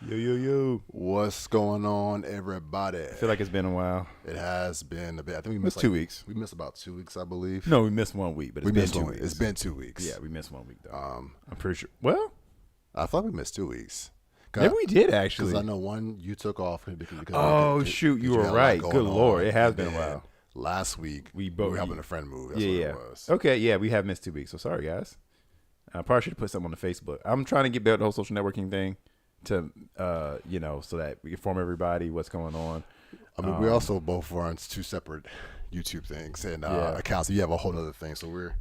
Yo. What's going on, everybody? I feel like it's been a while. It has been a bit. I think we It's missed 2 weeks. We missed about 2 weeks, I believe. No, we missed 1 week, but it's been 2 weeks. It's been 2 weeks. Yeah, we missed 1 week though. I'm pretty sure. Well, I thought we missed 2 weeks. Maybe we did actually. Because I know one you took off because shoot, you were right. Good Lord, it has been a while. Last week we both were helping a friend move. That's what it was. Okay, yeah, we have missed 2 weeks. So sorry, guys. I probably should have put something on the Facebook. I'm trying to get better at the whole social networking thing to, so that we inform everybody what's going on. I mean, we also both run two separate YouTube things and accounts. So you have a whole other thing. So we're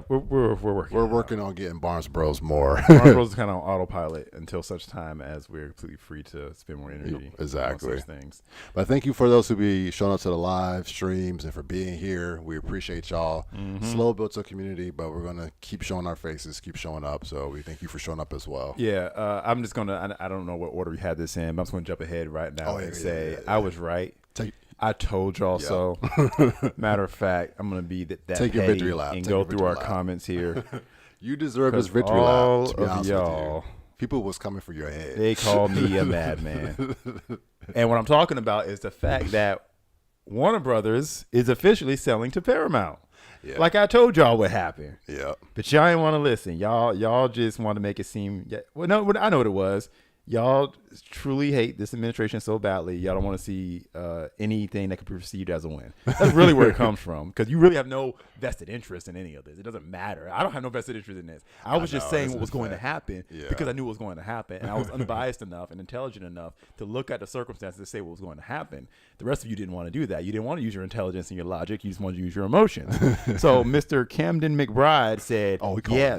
working on getting Barnes Bros more. Barnes Bros is kind of on autopilot until such time as we're completely free to spend more energy. Exactly. On such things. But thank you for those who be showing up to the live streams and for being here. We appreciate y'all. Slow built to community, but we're gonna keep showing our faces, keep showing up. So we thank you for showing up as well. Yeah, I'm just gonna. I don't know what order we had this in, but I'm just gonna jump ahead right now and say I was right. I told y'all so. Matter of fact, I'm gonna be that take your victory lap and go through our comments here. You deserve this victory lap. To be all honest of y'all, with you. People was coming for your head. They called me a madman. And what I'm talking about is the fact that Warner Brothers is officially selling to Paramount. Yeah. Like I told y'all what happened. Yeah. But y'all didn't want to listen. Y'all just want to make it seem. Well, no, I know what it was. Y'all truly hate this administration so badly. Y'all don't want to see anything that could be perceived as a win. That's really where it comes from, because you really have no vested interest in any of this. It doesn't matter. I don't have no vested interest in this. I was just saying what was going to happen because I knew what was going to happen, and I was unbiased enough and intelligent enough to look at the circumstances and say what was going to happen. The rest of you didn't want to do that. You didn't want to use your intelligence and your logic. You just wanted to use your emotions. So Mr. Camden McBride said,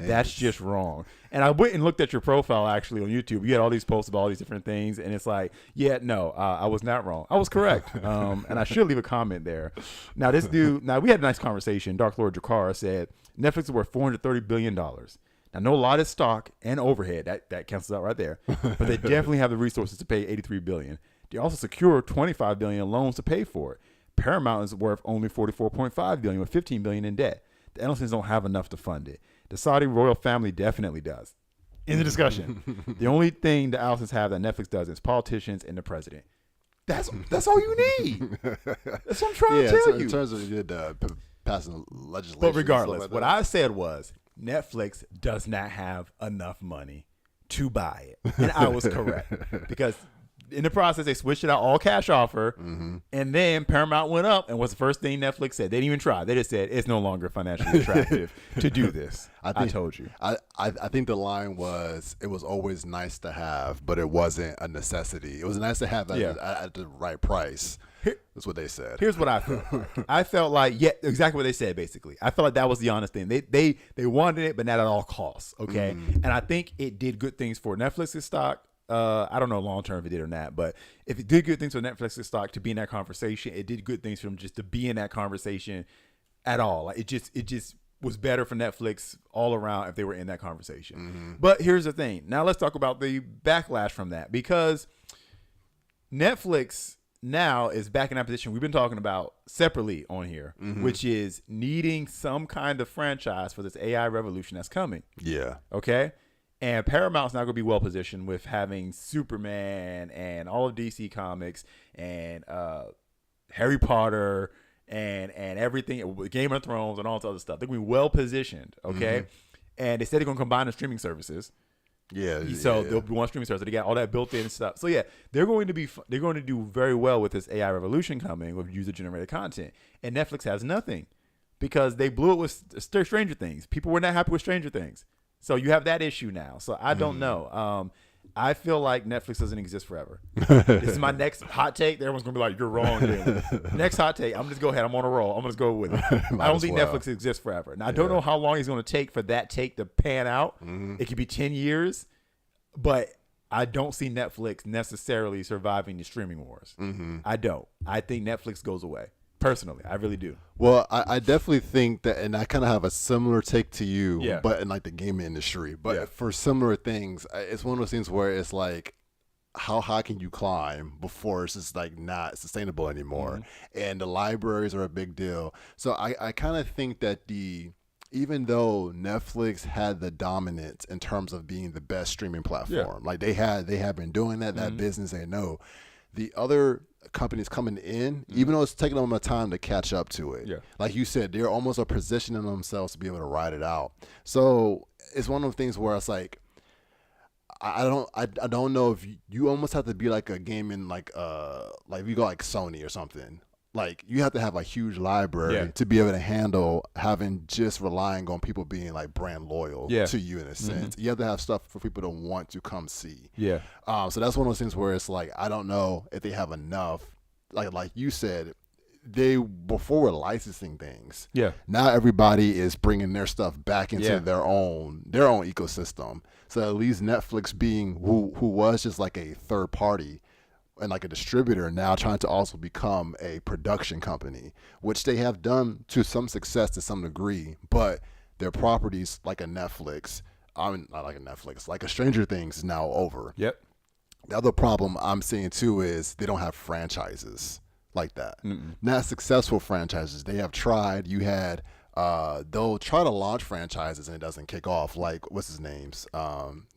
that's just wrong. And I went and looked at your profile actually on YouTube. You had all these posts about all these different things, and it's like, I was not wrong. I was correct. And I should leave a comment there. Now, this dude, we had a nice conversation. Dark Lord Jakar said Netflix is worth $430 billion. Now, no lot of stock and overhead. That cancels out right there. But they definitely have the resources to pay $83 billion. They also secure $25 billion in loans to pay for it. Paramount is worth only $44.5 billion with $15 billion in debt. The Ellensons don't have enough to fund it. The Saudi royal family definitely does. In the discussion, the only thing the Allisons have that Netflix does is politicians and the president. That's all you need. That's what I'm trying to tell you. In terms of passing legislation. But regardless, what I said was Netflix does not have enough money to buy it. And I was correct, because in the process, they switched it out all cash offer, and then Paramount went up, and what's the first thing Netflix said? They didn't even try. They just said it's no longer financially attractive to do this. I told you. I think the line was, it was always nice to have, but it wasn't a necessity. It was nice to have at the right price. That's what they said. Here's what I felt. I felt like, exactly what they said, basically. I felt like that was the honest thing. They wanted it, but not at all costs, okay? And I think it did good things for Netflix's stock. I don't know long term if it did or not, but if it did good things for Netflix's stock to be in that conversation, it did good things for them just to be in that conversation at all. Like it just was better for Netflix all around if they were in that conversation. But here's the thing. Now let's talk about the backlash from that, because Netflix now is back in that position we've been talking about separately on here, which is needing some kind of franchise for this AI revolution that's coming. Yeah. Okay. And Paramount's not going to be well positioned with having Superman and all of DC Comics and Harry Potter and everything, Game of Thrones and all this other stuff. They're going to be well positioned, okay? And they said they're going to combine the streaming services. They'll be one streaming service. So they got all that built in stuff. So they're going to do very well with this AI revolution coming with user generated content. And Netflix has nothing, because they blew it with Stranger Things. People were not happy with Stranger Things. So you have that issue now. So I don't know. I feel like Netflix doesn't exist forever. This is my next hot take. Everyone's going to be like, you're wrong. Next hot take. I'm just go ahead. I'm on a roll. I'm going to go with it. I don't think Netflix exists forever. Now, I don't know how long it's going to take for that take to pan out. It could be 10 years. But I don't see Netflix necessarily surviving the streaming wars. I don't. I think Netflix goes away. Personally, I really do. Well, I definitely think that, and I kind of have a similar take to you, but in like the gaming industry. But for similar things, it's one of those things where it's like, how high can you climb before it's just like not sustainable anymore? And the libraries are a big deal. So I kind of think that even though Netflix had the dominance in terms of being the best streaming platform, like they have been doing that business, they know. The other companies coming in, even though it's taking them a time to catch up to it, like you said, they're almost positioning themselves to be able to ride it out. So it's one of those things where it's like, I don't know if you almost have to be like a gaming like if you go like Sony or something. Like you have to have a huge library to be able to handle having just relying on people being like brand loyal to you in a sense. You have to have stuff for people to want to come see. So that's one of those things where it's like, I don't know if they have enough. Like you said, they before were licensing things. Now everybody is bringing their stuff back into their own ecosystem. So at least Netflix being who was just like a third party and like a distributor, now trying to also become a production company, which they have done to some success to some degree, but their properties like a Netflix, not like a Netflix, like a Stranger Things is now over. The other problem I'm seeing too is they don't have franchises like that. Not successful franchises. They have tried. You had they'll try to launch franchises and it doesn't kick off. Like what's his name's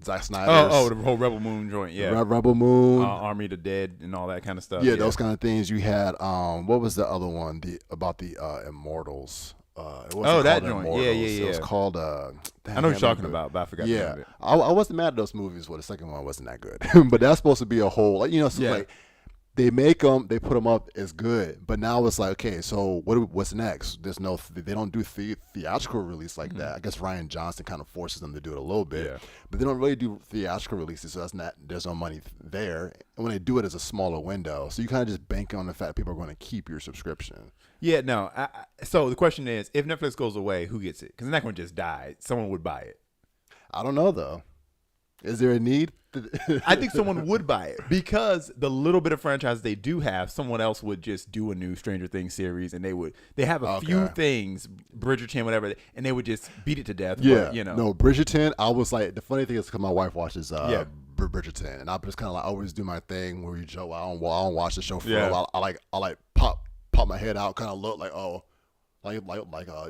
Zack Snyder's. The whole Rebel Moon joint. Rebel Moon, Army of the Dead, and all that kind of stuff. Those kind of things. You had what was the other one? About the Immortals. That joint. Immortals. It was called. I know what you're talking about, but I forgot. I wasn't mad at those movies. Well, the second one wasn't that good, but that's supposed to be a whole. Like, like. They make them, they put them up as good, but now it's like, okay, so what's next? There's no, they don't do theatrical release like that. I guess Ryan Johnson kind of forces them to do it a little bit, but they don't really do theatrical releases, so there's no money there. And when they do it, it's a smaller window, so you kind of just bank on the fact that people are going to keep your subscription. So the question is, if Netflix goes away, who gets it? Because it's not going to just die. Someone would buy it. I don't know though. Is there a need? I think someone would buy it because the little bit of franchise they do have, someone else would just do a new Stranger Things series, and they have a few things, Bridgerton, whatever, and they would just beat it to death. But, no, Bridgerton. I was like, the funny thing is because my wife watches Bridgerton, and I just kind of like always do my thing where you joke. I don't watch the show for a while. I like pop my head out, kind of look like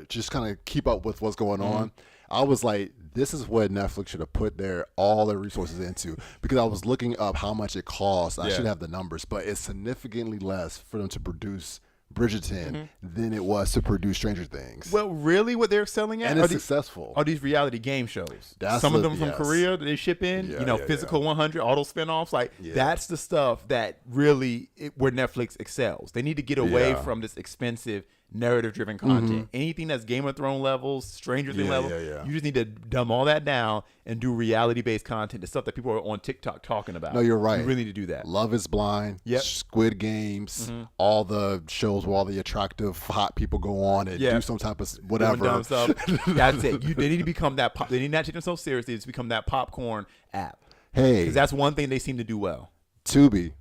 just kind of keep up with what's going on. I was like, this is what Netflix should have put all their resources into, because I was looking up how much it costs. I should have the numbers, but it's significantly less for them to produce Bridgerton than it was to produce Stranger Things. Well, really, what they're selling at? And it's successful. Are these reality game shows? Some of them from Korea that they ship in, Physical 100, all those spinoffs. Like, that's the stuff that really, where Netflix excels. They need to get away from this expensive narrative-driven content. Anything that's Game of Thrones levels, Stranger Things level, you just need to dumb all that down and do reality-based content, the stuff that people are on TikTok talking about. No, you're right. You really need to do that. Love is Blind, Squid Games, all the shows where all the attractive, hot people go on and do some type of whatever. Dumb stuff. That's it. They need to become that. They need not to take themselves seriously. It's become that popcorn app. Hey, because that's one thing they seem to do well. Tubi.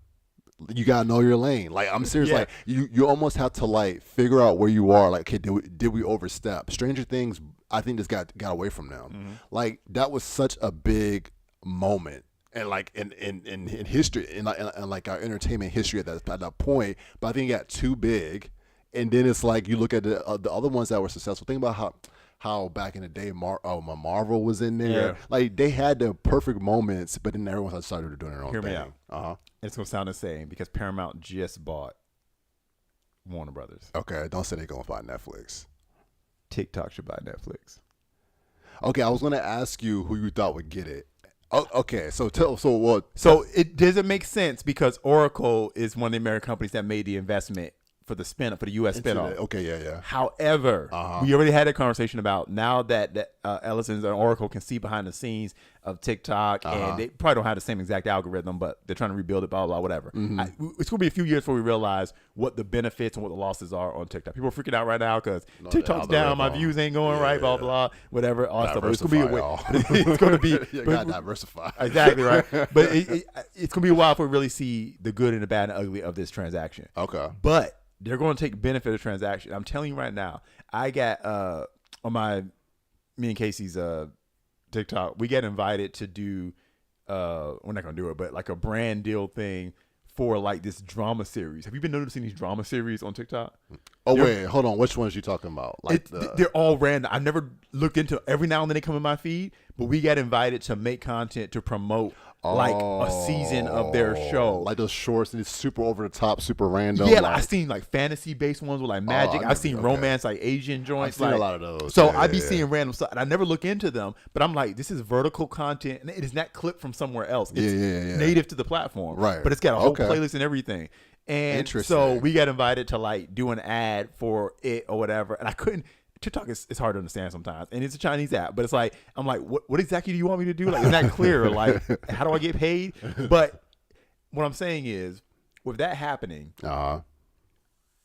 You gotta know your lane. Like, I'm serious. Like, you almost have to like figure out where you are. Like, okay, did we overstep? Stranger Things, I think, just got away from them. Like, that was such a big moment, and like in history, in like our entertainment history at that point. But I think it got too big, and then it's like you look at the other ones that were successful. Think about how back in the day Marvel was in there. Like, they had the perfect moments, but then everyone started doing their own thing. Hear me out. It's going to sound the same because Paramount just bought Warner Brothers. Okay, don't say they're going to buy Netflix. TikTok should buy Netflix. Okay, I was going to ask you who you thought would get it. Oh, okay, so it doesn't make sense because Oracle is one of the American companies that made the investment for the U.S. spinoff. Okay. However, we already had a conversation about now that Ellison's and Oracle can see behind the scenes of TikTok, and they probably don't have the same exact algorithm, but they're trying to rebuild it, blah, blah, whatever. It's going to be a few years before we realize what the benefits and what the losses are on TikTok. People are freaking out right now because TikTok's down, my views ain't going right, blah, blah, whatever, all that stuff. But it's going to be it's going to be you got to diversify. Exactly right. But it's going to be a while before we really see the good and the bad and ugly of this transaction. Okay. But they're going to take benefit of the transaction. I'm telling you right now, I got on me and Casey's TikTok, we get invited to do we're not going to do it, but like a brand deal thing for like this drama series. Have you been noticing these drama series on TikTok? Oh, wait, hold on. Which ones you talking about? Like they're all random. I never looked into. Every now and then they come in my feed, but we got invited to make content to promote like a season of their show. Like those shorts, and it's super over the top, super random. Yeah, like I've seen like fantasy based ones with like magic. I've seen romance, like Asian joints. I've seen like, a lot of those. So I'd be seeing random stuff, and I never look into them. But I'm like, this is vertical content, and it is not clipped from somewhere else. It's native to the platform, right? But it's got a whole playlist and everything. And so we got invited to like do an ad for it or whatever, and I couldn't. TikTok is hard to understand sometimes, and it's a Chinese app, but it's like I'm like, what exactly do you want me to do? Like, it's not clear. Like, how do I get paid? But what I'm saying is, with that happening,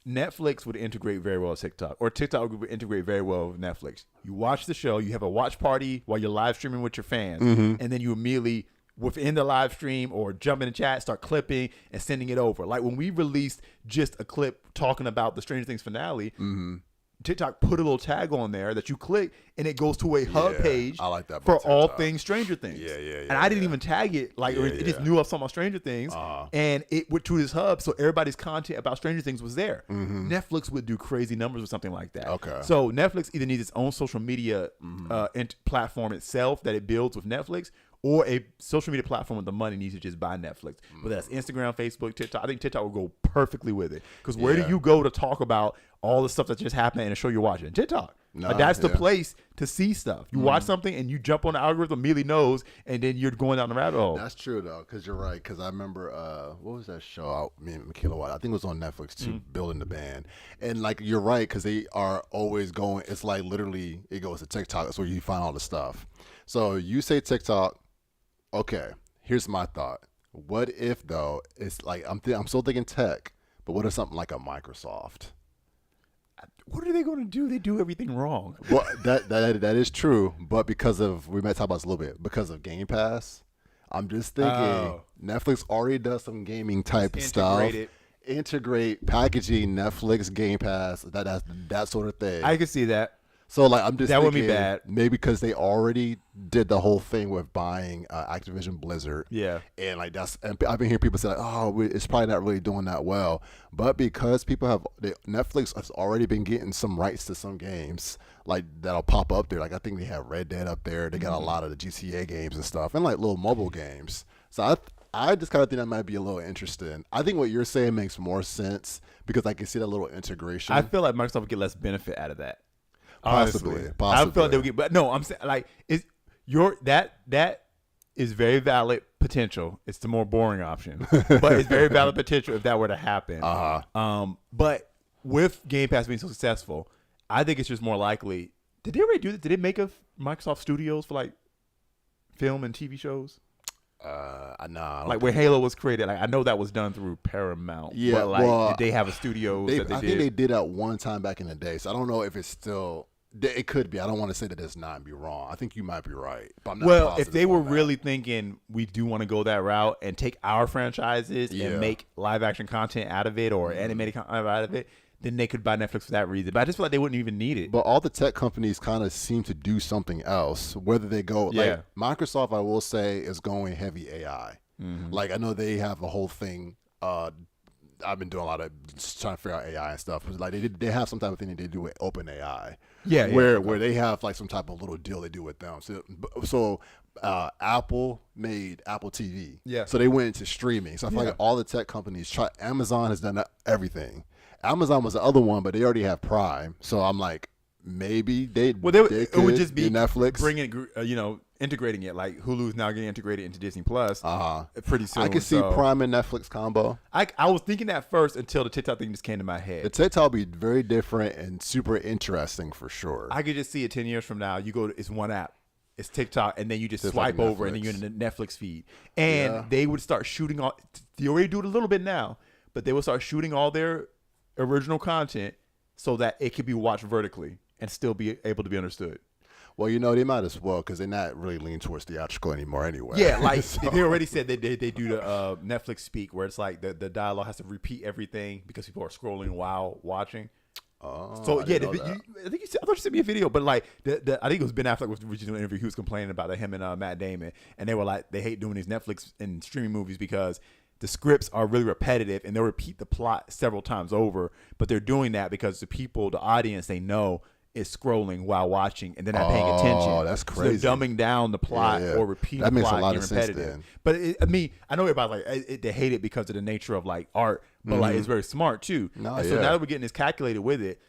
Netflix would integrate very well with TikTok, or TikTok would integrate very well with Netflix. You watch the show, you have a watch party while you're live streaming with your fans, and then you immediately within the live stream or jump in the chat, start clipping and sending it over. Like when we released just a clip talking about the Stranger Things finale. TikTok put a little tag on there that you click and it goes to a hub page I like that for all things Stranger Things. Yeah. And I didn't even tag it. Like it just knew I was talking about Stranger Things. And it went to this hub. So everybody's content about Stranger Things was there. Netflix would do crazy numbers with something like that. Okay. So Netflix either needs its own social media platform itself that it builds with Netflix, or a social media platform with the money needs to just buy Netflix. Whether that's Instagram, Facebook, TikTok. I think TikTok will go perfectly with it. Because where do you go to talk about all the stuff that's just happening in a show you're watching? TikTok. That's the place to see stuff. You watch something and you jump on the algorithm, immediately knows, and then you're going down the rabbit hole. That's true, though, because you're right. Because I remember, what was that show? Me and Michaela White. I think it was on Netflix, too, Building the Band. And, like, you're right, because they are always going. It's like literally it goes to TikTok. That's where you find all the stuff. So you say TikTok. Okay, here's my thought. What if, though, it's like I'm still thinking tech, but what if something like a Microsoft? What are they going to do? They do everything wrong. Well, that is true, but because of, we might talk about this a little bit, because of Game Pass, I'm just thinking Netflix already does some gaming type stuff. Integrate packaging Netflix, Game Pass, that sort of thing. I can see that. So like I'm just that thinking, would be bad. Maybe because they already did the whole thing with buying Activision Blizzard. Yeah. And like and I've been hearing people say like, oh, it's probably not really doing that well. But because Netflix has already been getting some rights to some games like that'll pop up there. Like I think they have Red Dead up there. They got a lot of the GTA games and stuff, and like little mobile games. So I just kind of think that might be a little interesting. I think what you're saying makes more sense because I can see that little integration. I feel like Microsoft would get less benefit out of that. Possibly. I feel like they would get, but no, I'm saying like that is very valid potential. It's the more boring option, but it's very valid potential if that were to happen. But with Game Pass being so successful, I think it's just more likely. Did they already do that? Did they make a Microsoft Studios for like film and TV shows? Nah. Like where Halo was created, like I know that was done through Paramount. Yeah, but like did they have a studio that they did? I think they did that one time back in the day. So I don't know if it's still. It could be. I don't want to say that it's not and be wrong. I think you might be right. But I'm not if they were really thinking we do want to go that route and take our franchises and make live action content out of it or animated content out of it, then they could buy Netflix for that reason. But I just feel like they wouldn't even need it. But all the tech companies kind of seem to do something else. Whether they go like Microsoft, I will say, is going heavy AI. Like I know they have a whole thing. I've been doing a lot of trying to figure out AI and stuff. Like they have some type of thing that they do with OpenAI. Where they have like some type of little deal they do with them. So Apple made Apple TV. Yeah. So they went into streaming. So I feel like all the tech companies Amazon has done everything. Amazon was the other one, but they already have Prime. So I'm like, maybe they could it would just be Netflix bringing integrating it, like Hulu's now getting integrated into Disney Plus pretty soon. I can see Prime and Netflix combo. I was thinking that first until the TikTok thing just came to my head. The TikTok will be very different and super interesting for sure. I could just see it 10 years from now. You go to, it's one app. It's TikTok, and then you just swipe like over, and then you're in the Netflix feed. And they would start shooting all. They already do it a little bit now, but they will start shooting all their original content so that it could be watched vertically and still be able to be understood. Well, they might as well because they're not really leaning towards theatrical anymore anyway. Yeah, like they already said that they do the Netflix speak where it's like the dialogue has to repeat everything because people are scrolling while watching. So yeah, I thought you sent me a video, but like I think it was Ben Affleck was doing an interview. He was complaining about him and Matt Damon, and they were like they hate doing these Netflix and streaming movies because the scripts are really repetitive and they'll repeat the plot several times over, but they're doing that because the audience, they know is scrolling while watching and they're not paying attention. Oh, that's crazy. So they're dumbing down the plot or repeating the plot and repetitive. But I know everybody they hate it because of the nature of like art, but like it's very smart too. So now that we're getting this calculated with it,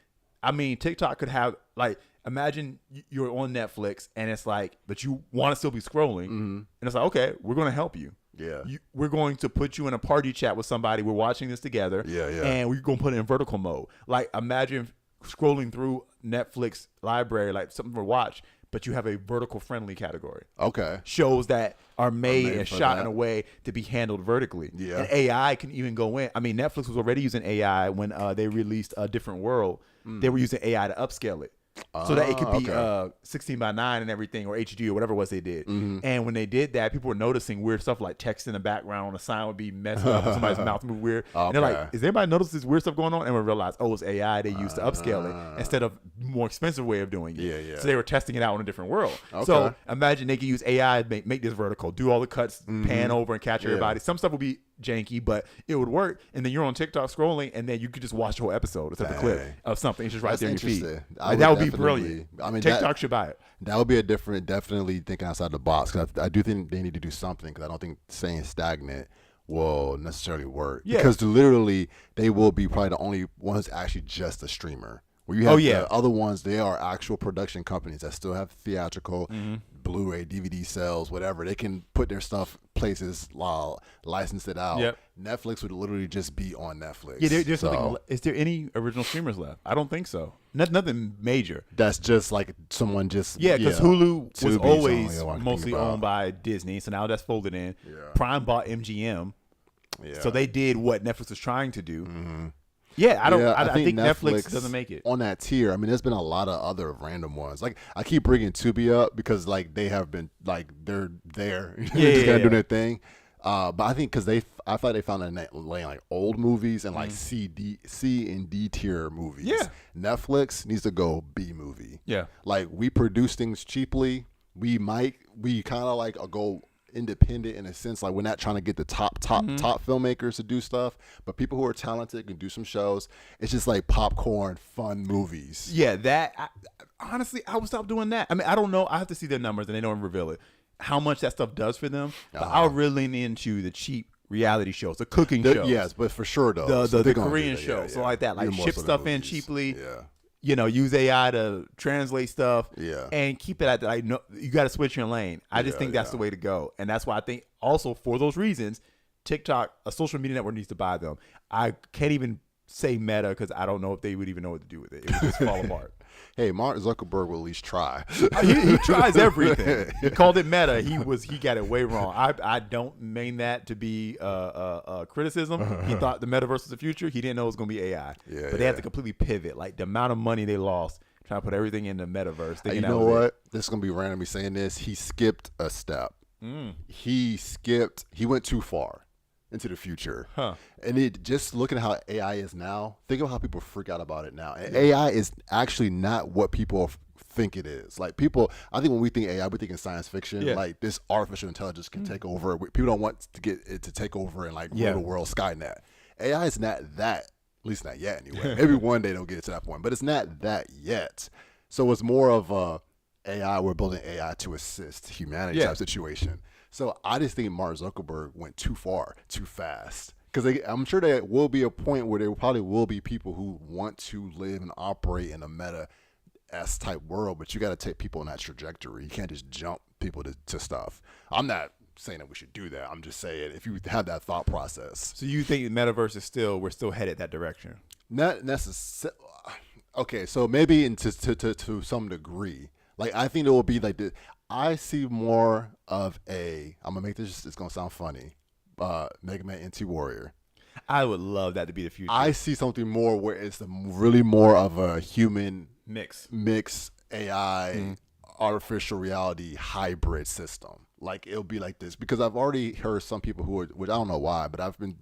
I mean, TikTok could have like, imagine you're on Netflix and it's like, but you want to still be scrolling, and it's like, okay, we're going to help you. Yeah, we're going to put you in a party chat with somebody. We're watching this together. And we're going to put it in vertical mode. Like, imagine scrolling through Netflix library, like something to watch, but you have a vertical friendly category. Okay. Shows that are made and shot in a way to be handled vertically. Yeah. And AI can even go in. I mean, Netflix was already using AI when they released A Different World. They were using AI to upscale it. So that it could be 16:9 and everything, or HD or whatever it was they did. And when they did that, people were noticing weird stuff like text in the background, a sign would be messed up, somebody's mouth move weird. And they're like, is anybody notice this weird stuff going on? And we realized, oh, it's AI they used to upscale it instead of more expensive way of doing it. So they were testing it out in a different world. So imagine they could use AI to make this vertical, do all the cuts, pan over and catch everybody. Some stuff would be janky, but it would work. And then you're on TikTok scrolling, and then you could just watch the whole episode instead of the clip of something. It's just right there in your feed. That would be brilliant. I mean, TikTok should buy it. That would be a definitely thinking outside the box. Because I do think they need to do something. Because I don't think staying stagnant will necessarily work. Yeah. Because literally, they will be probably the only ones actually just a streamer. Where you have the other ones, they are actual production companies that still have theatrical, Blu-ray, DVD sales, whatever. They can put their stuff places, license it out. Netflix would literally just be on Netflix. Yeah, there's nothing. Is there any original streamers left? I don't think so. Nothing major. That's just like someone just because Hulu was always mostly owned by Disney, so now that's folded in. Prime bought MGM, so they did what Netflix was trying to do. Yeah, I think Netflix doesn't make it on that tier. I mean, there's been a lot of other random ones. Like I keep bringing Tubi up because like they have been like they're there, just gotta do their thing. But I think because I thought they found a laying like old movies and like C and D tier movies. Yeah, Netflix needs to go B movie. Yeah, like we produce things cheaply. We kind of like go independent in a sense, like we're not trying to get the top filmmakers to do stuff, but people who are talented can do some shows. It's just like popcorn fun movies. Yeah, honestly I would stop doing that. I mean, I don't know, I have to see their numbers and they don't reveal it how much that stuff does for them, but I'll really lean into the cheap reality shows, the cooking shows. Yes, but for sure though the Korean shows, so like that, like ship stuff in cheaply. Use AI to translate stuff and keep it at that. Like, no, you got to switch your lane. I just think that's the way to go. And that's why I think also for those reasons, TikTok, a social media network, needs to buy them. I can't even say Meta because I don't know if they would even know what to do with it. It would just fall apart. Hey, Mark Zuckerberg will at least try. He tries everything. He called it Meta. He got it way wrong. I don't mean that to be criticism. He thought the metaverse was the future. He didn't know it was going to be AI. But they had to completely pivot. Like the amount of money they lost trying to put everything in the metaverse. You know what? This is going to be randomly saying this. He skipped a step. He went too far into the future. And just looking at how AI is now, think of how people freak out about it now. And AI is actually not what people think it is. Like I think when we think AI, we think in science fiction, like this artificial intelligence can take over. People don't want to get it to take over and like rule the world, Skynet. AI is not that, at least not yet anyway. Maybe one day they'll get it to that point, but it's not that yet. So it's more of AI, we're building AI to assist humanity type situation. So I just think Mark Zuckerberg went too far, too fast. Because I'm sure there will be a point where there probably will be people who want to live and operate in a meta-S type world, but you got to take people on that trajectory. You can't just jump people to stuff. I'm not saying that we should do that. I'm just saying if you have that thought process. So you think the metaverse we're still headed that direction? Not necessarily. Okay, so maybe to some degree. Like I think it will be like this. I see more of I'm going to make this, it's going to sound funny, Mega Man NT Warrior. I would love that to be the future. I see something more where it's really more of a human mix AI, artificial reality hybrid system. Like it'll be like this because I've already heard some people which I don't know why, but I've been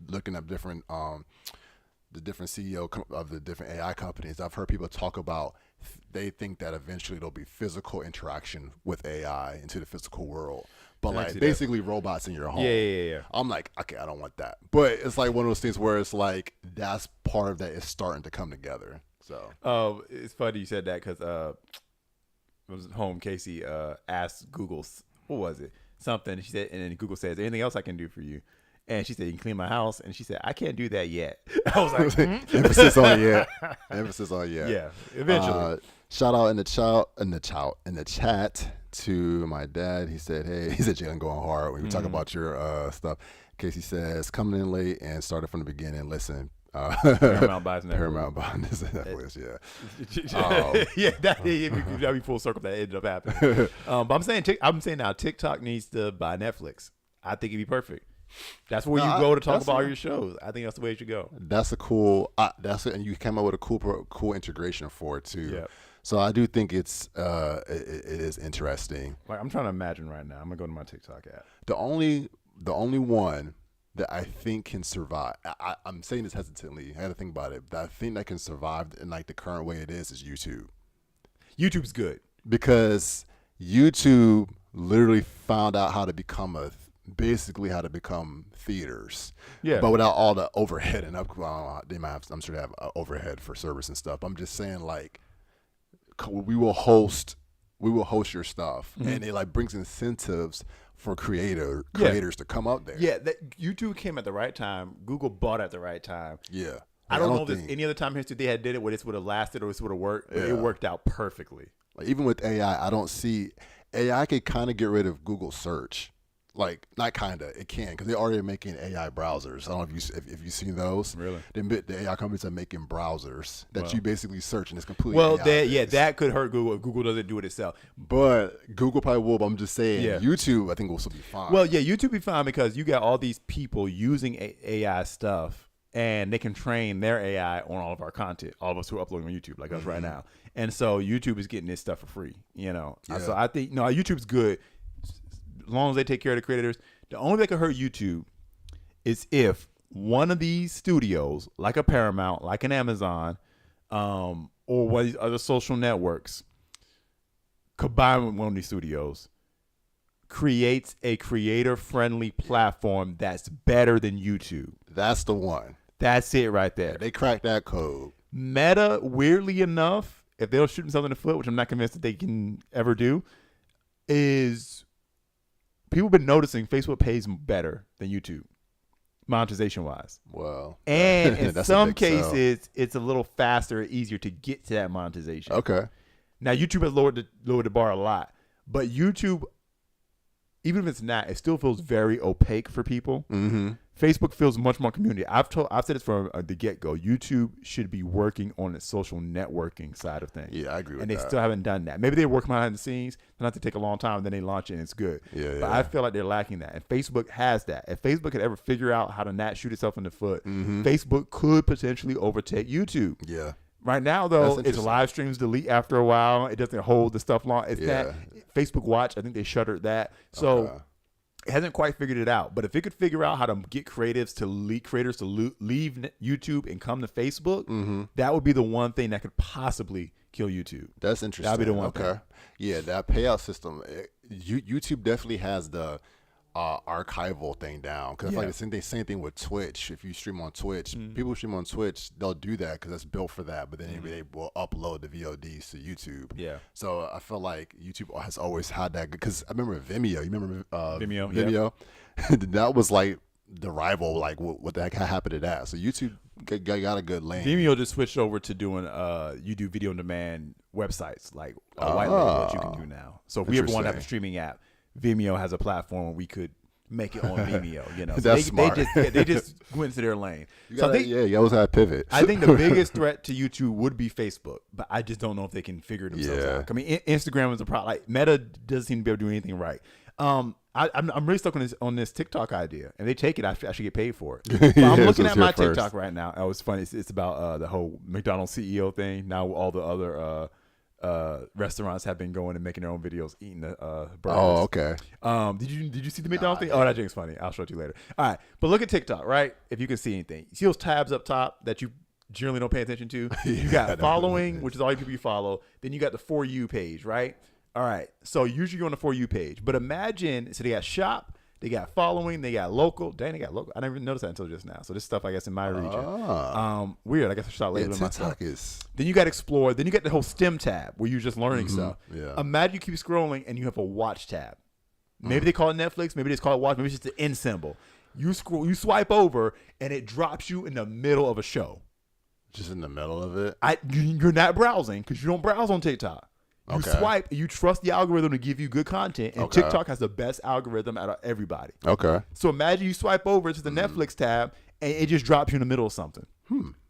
looking at different, the different CEO of the different AI companies. I've heard people talk about they think that eventually there'll be physical interaction with AI into the physical world. but like basically robots in your home. Yeah. I'm like, okay, I don't want that. But it's like one of those things where it's like that's part of that is starting to come together. So it's funny you said that because it was home. Casey asked Google, what was it? Something. She said, and then Google says, anything else I can do for you? And she said, you can clean my house. And she said, I can't do that yet. I was like, emphasis on yet. Emphasis on yet. Yeah, eventually. Shout out in the chat to my dad. He said, hey, he said, Jalen going hard when we talk about your stuff. Casey says, coming in late and started from the beginning. Listen. Paramount buys Netflix. Paramount buys Netflix, yeah. Yeah, that'd be full circle that ended up happening. But I'm saying now TikTok needs to buy Netflix. I think it'd be perfect. That's where you go to talk about all your shows. I think that's the way it should go. That's a cool. And you came up with a cool integration for it too. Yep. So I do think it is interesting. Like I'm trying to imagine right now. I'm gonna go to my TikTok app. The only one that I think can survive. I'm saying this hesitantly. I got to think about it. That I think that can survive in like the current way it is YouTube. YouTube's good because YouTube literally found out how to become basically how to become theaters. Yeah. But without all the overhead and they might have. I'm sure they have overhead for service and stuff. I'm just saying like we will host your stuff, and it like brings incentives for creators to come up there. Yeah, YouTube came at the right time. Google bought at the right time. Yeah. I don't know if there's any other time in history they had did it where this would have lasted or this would have worked. But it worked out perfectly. Like even with AI, I don't see AI could kind of get rid of Google search. Like not kind of, it can because they're already making AI browsers. I don't know if you've seen those. Really, the AI companies are making browsers that you basically search and it's completely. Well, that could hurt Google if Google doesn't do it itself. But Google probably will. But I'm just saying, YouTube I think will still be fine. Well, yeah, YouTube be fine because you got all these people using AI stuff, and they can train their AI on all of our content. All of us who are uploading on YouTube, like us right now, and so YouTube is getting this stuff for free. So I think YouTube's good. As long as they take care of the creators. The only thing that could hurt YouTube is if one of these studios, like a Paramount, like an Amazon, or one of these other social networks, combined with one of these studios, creates a creator-friendly platform that's better than YouTube. That's the one. That's it right there. Yeah, they cracked that code. Meta, weirdly enough, if they'll shoot themselves in the foot, which I'm not convinced that they can ever do, is... people have been noticing Facebook pays better than YouTube, monetization wise. Well, and in some cases, it's a little faster, easier to get to that monetization. Okay. Now YouTube has lowered the bar a lot, but YouTube, even if it's not, it still feels very opaque for people. Mm-hmm. Facebook feels much more community. I've said this from the get-go. YouTube should be working on its social networking side of things. Yeah, I agree with that. And they still haven't done that. Maybe they're working behind the scenes. They have to take a long time, and then they launch it, and it's good. Yeah, but I feel like they're lacking that. And Facebook has that. If Facebook could ever figure out how to not shoot itself in the foot, Facebook could potentially overtake YouTube. Yeah. Right now, though, it's live streams delete after a while. It doesn't hold the stuff long. It's that Facebook Watch. I think they shuttered that. So it hasn't quite figured it out. But if it could figure out how to get creators to leave YouTube and come to Facebook, that would be the one thing that could possibly kill YouTube. That's interesting. That'd be the one thing. Yeah, that payout system. YouTube definitely has the archival thing down because like the same thing with Twitch. If you stream on Twitch, people stream on Twitch, they'll do that because it's built for that. But then they will upload the VODs to YouTube. Yeah. So I feel like YouTube has always had that because I remember Vimeo. You remember Vimeo? Vimeo. Yeah. That was like the rival. Like what the heck happened to that? So YouTube got a good lane. Vimeo just switched over to doing you do video on demand websites like a white label what you can do now. So if we ever want to have a streaming app, Vimeo has a platform where we could make it on Vimeo. That's smart. They just went into their lane. You always have to pivot. I think the biggest threat to YouTube would be Facebook, but I just don't know if they can figure it themselves out. I mean, Instagram is a problem. Like Meta doesn't seem to be able to do anything right. I'm really stuck on this TikTok idea, and they take it. I should get paid for it. But I'm looking at my TikTok right now. Oh, it's funny. It's about the whole McDonald's CEO thing. Now all the other restaurants have been going and making their own videos eating the burgers. Oh, okay. Did you see the McDonald's thing? Oh, that thing's funny. I'll show it to you later. All right, but look at TikTok, right? If you can see anything, you see those tabs up top that you generally don't pay attention to. You got following, which is all the people you follow. Then you got the For You page, right? All right. So usually you're on the For You page. But imagine, so they got shop, they got following, they got local. Dang, they got local. I never even noticed that until just now. So this stuff, I guess, in my region. Weird. I guess I should start labeling myself. Then you got explore. Then you get the whole STEM tab where you're just learning stuff. Yeah. Imagine you keep scrolling and you have a watch tab. Maybe they call it Netflix. Maybe they just call it watch. Maybe it's just the end symbol. You scroll, you swipe over, and it drops you in the middle of a show. Just in the middle of it? You're not browsing because you don't browse on TikTok. You swipe, and you trust the algorithm to give you good content, and TikTok has the best algorithm out of everybody. Okay. So imagine you swipe over to the Netflix tab, and it just drops you in the middle of something.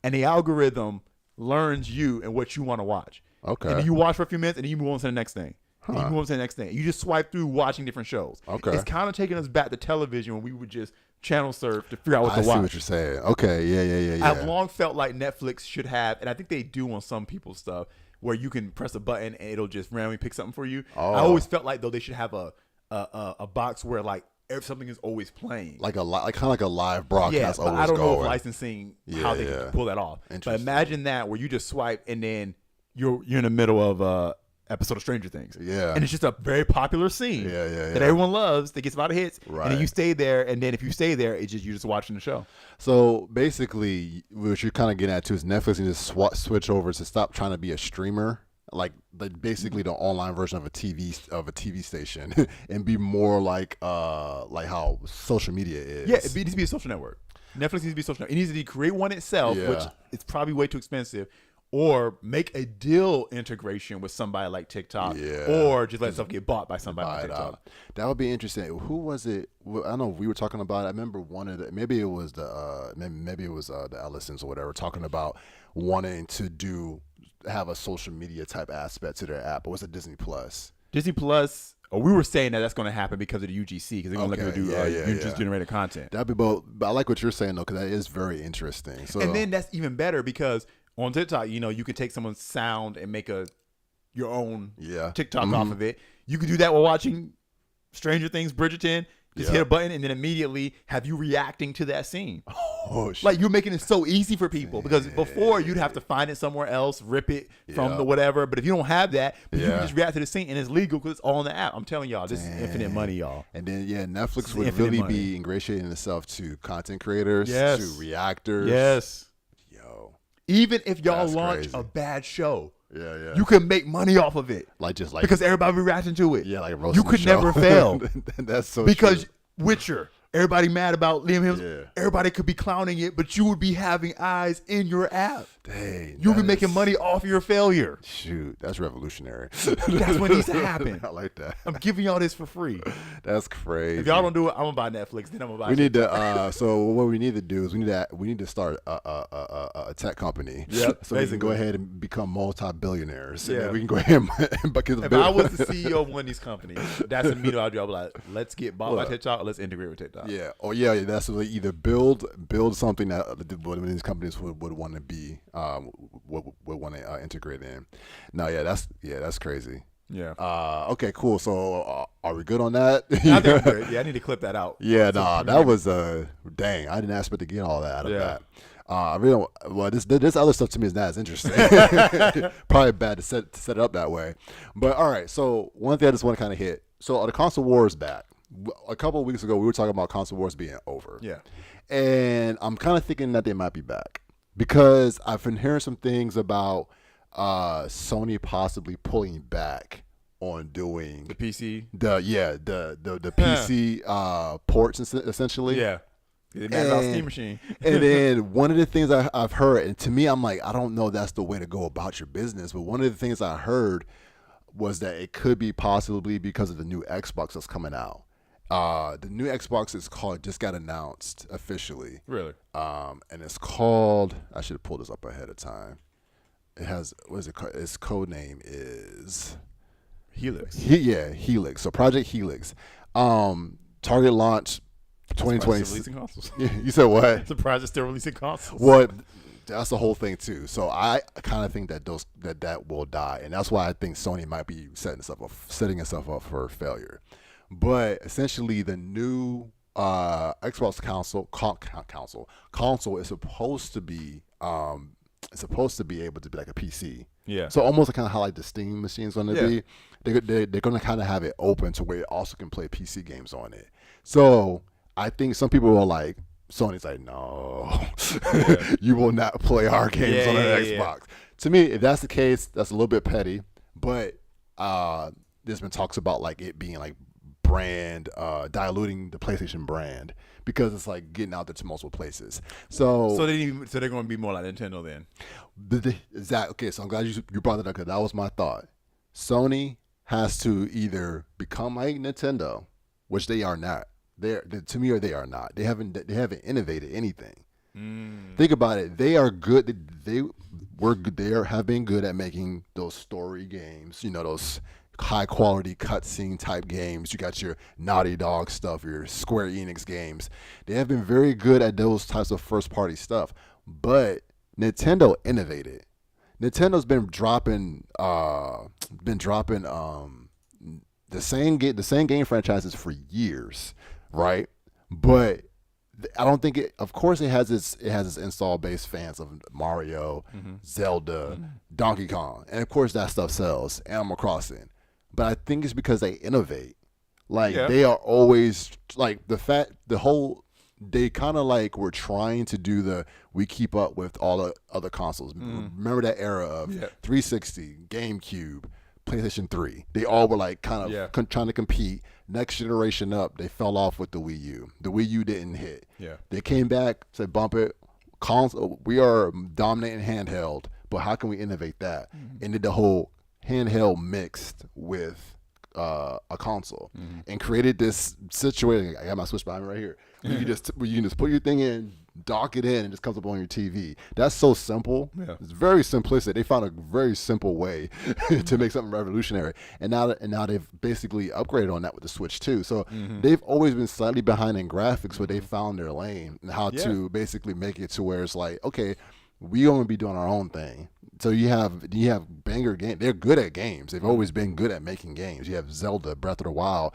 And the algorithm learns you and what you want to watch. Okay. And then you watch for a few minutes, and then you move on to the next thing. And you move on to the next thing. You just swipe through watching different shows. Okay. It's kind of taking us back to television when we would just channel surf to figure out what to watch. I see what you're saying. Okay. Yeah. I've long felt like Netflix should have, and I think they do on some people's stuff, where you can press a button and it'll just randomly pick something for you. I always felt like though they should have a box where like something is always playing, like kind of like a live broadcast. Yeah, but I don't know if licensing how they can pull that off. But imagine that where you just swipe and then you're in the middle of episode of Stranger Things. Yeah. And it's just a very popular scene that everyone loves, that gets a lot of hits. Right. And then you stay there, and then if you stay there, it's just you're just watching the show. So basically, what you're kind of getting at too is Netflix can just switch over to stop trying to be a streamer, like basically the online version of a TV station, and be more like how social media is. Yeah, it needs to be a social network. Netflix needs to be a social network. It needs to create one itself, which it's probably way too expensive. Or make a deal integration with somebody like TikTok, or just let stuff get bought by somebody like TikTok. That would be interesting. Who was it? I don't know. We were talking about. I remember one of the. Maybe it was the. Maybe it was the Ellisons or whatever. Talking about wanting to have a social media type aspect to their app. Or was it Disney Plus? Disney Plus. Or we were saying that's going to happen because of the UGC, because they're going to let people do user-generated content. That'd be both. But I like what you're saying though, because that is very interesting. So, and then that's even better because on TikTok, you can take someone's sound and make your own TikTok off of it. You can do that while watching Stranger Things, Bridgerton. Just hit a button and then immediately have you reacting to that scene. Oh, shit. Like you're making it so easy for people because before you'd have to find it somewhere else, rip it from the whatever. But if you don't have that, you can just react to the scene and it's legal because it's all in the app. I'm telling y'all, this is infinite money, y'all. And then Netflix would really be ingratiating itself to content creators, to reactors. Yes. Even if y'all launch a bad show, you can make money off of it. Because everybody be reacting to it. Yeah, like you could never fail. That's so because true. Witcher, everybody mad about Liam Hemsworth. Everybody could be clowning it, but you would be having eyes in your app. Dang, you'll be making money off your failure. Shoot, that's revolutionary. That's what needs to happen. I like that. I'm giving y'all this for free. That's crazy. If y'all don't do it, I'm gonna buy Netflix. Then I'm gonna buy. We need to. So what we need to do is we need to start a tech company. Yep. So we can go ahead and become multi-billionaires. Yeah. And we can go ahead and if I was the CEO of one of these companies, that's immediately I'd be like, let's get bought by TikTok or let's integrate with TikTok. Yeah. Or that's really either build something that one of these companies would want to be. Would want to integrate in. No, that's crazy. Yeah. Okay, cool. So are we good on that? I think I'm good. Yeah, I need to clip that out. Yeah, that was dang. I didn't expect to get all that out of that. I really don't. Well, this other stuff to me is not as interesting. Probably bad to set it up that way. But all right. So one thing I just want to kind of hit. So the console war is back. A couple of weeks ago, we were talking about console wars being over. Yeah. And I'm kind of thinking that they might be back. Because I've been hearing some things about Sony possibly pulling back on doing the PC, the PC ports essentially. Yeah, they mad about Steam Machine. And then one of the things I've heard, and to me, I'm like, I don't know that's the way to go about your business. But one of the things I heard was that it could be possibly because of the new Xbox that's coming out. The new Xbox just got announced officially. Really? And it's called, I should have pulled this up ahead of time. It has, what is it called? Its code name is Helix. Helix. So Project Helix. Target launch 2020. Releasing consoles. You said what? Surprised it's still releasing consoles. What? That's the whole thing too. So I kind of think that that will die, and that's why I think Sony might be setting itself up for failure. But essentially, the new Xbox console is supposed to be able to be like a PC. Yeah. So almost kind of how like the Steam machine's going to be. They're going to kind of have it open to where it also can play PC games on it. So I think some people are like, Sony's like, no, you will not play our games on an Xbox. Yeah. To me, if that's the case, that's a little bit petty. But there's been talks about like it being like brand, diluting the PlayStation brand because it's like getting out there to multiple places. So they're going to be more like Nintendo then. Okay, so I'm glad you brought that up because that was my thought. Sony has to either become like Nintendo, which they are not. To me, or they are not. They haven't innovated anything. Think about it. They are good. They have been good at making those story games. You know, those high quality cutscene type games. You got your Naughty Dog stuff, your Square Enix games. They have been very good at those types of first party stuff. But Nintendo innovated. Nintendo's been dropping the same game franchises for years, right? But I don't think it. Of course, it has its install base fans of Mario, Zelda, Donkey Kong, and of course that stuff sells. Animal Crossing, but I think it's because they innovate. Like they are always like they kind of like were trying to do we keep up with all the other consoles. Remember that era of 360, GameCube, PlayStation 3. They all were like kind of trying to compete. Next generation up, they fell off with the Wii U. The Wii U didn't hit. Yeah. They came back, said bump it. Console, we are dominating handheld, but how can we innovate that? And did the whole handheld mixed with a console and created this situation. I got my Switch behind me right here. You can just put your thing in, dock it in, and it just comes up on your TV. That's so simple. Yeah. It's very simplistic. They found a very simple way to make something revolutionary, and now they've basically upgraded on that with the Switch too. So they've always been slightly behind in graphics, but they found their lane and how to basically make it to where it's like, okay, we gonna be doing our own thing. So you have banger games. They're good at games. They've always been good at making games. You have Zelda, Breath of the Wild.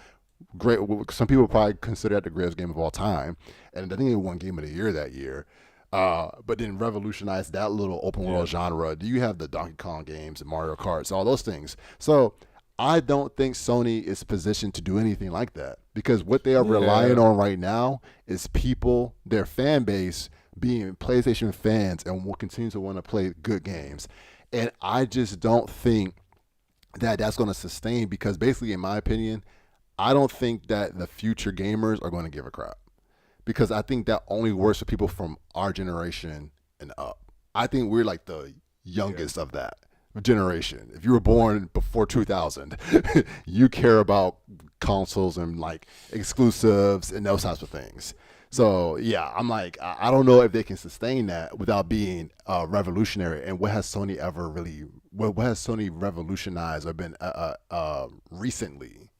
Great. Some people probably consider that the greatest game of all time, and I think they won Game of the Year that year. But then revolutionized that little open world genre. Do you have the Donkey Kong games and Mario Karts, all those things? So I don't think Sony is positioned to do anything like that because what they are relying on right now is people, their fan base, being PlayStation fans and will continue to want to play good games. And I just don't think that that's going to sustain because basically, in my opinion, I don't think that the future gamers are going to give a crap because I think that only works for people from our generation and up. I think we're like the youngest of that generation. If you were born before 2000, you care about consoles and like exclusives and those types of things. So yeah, I'm like, I don't know if they can sustain that without being revolutionary. And what has Sony revolutionized or been recently?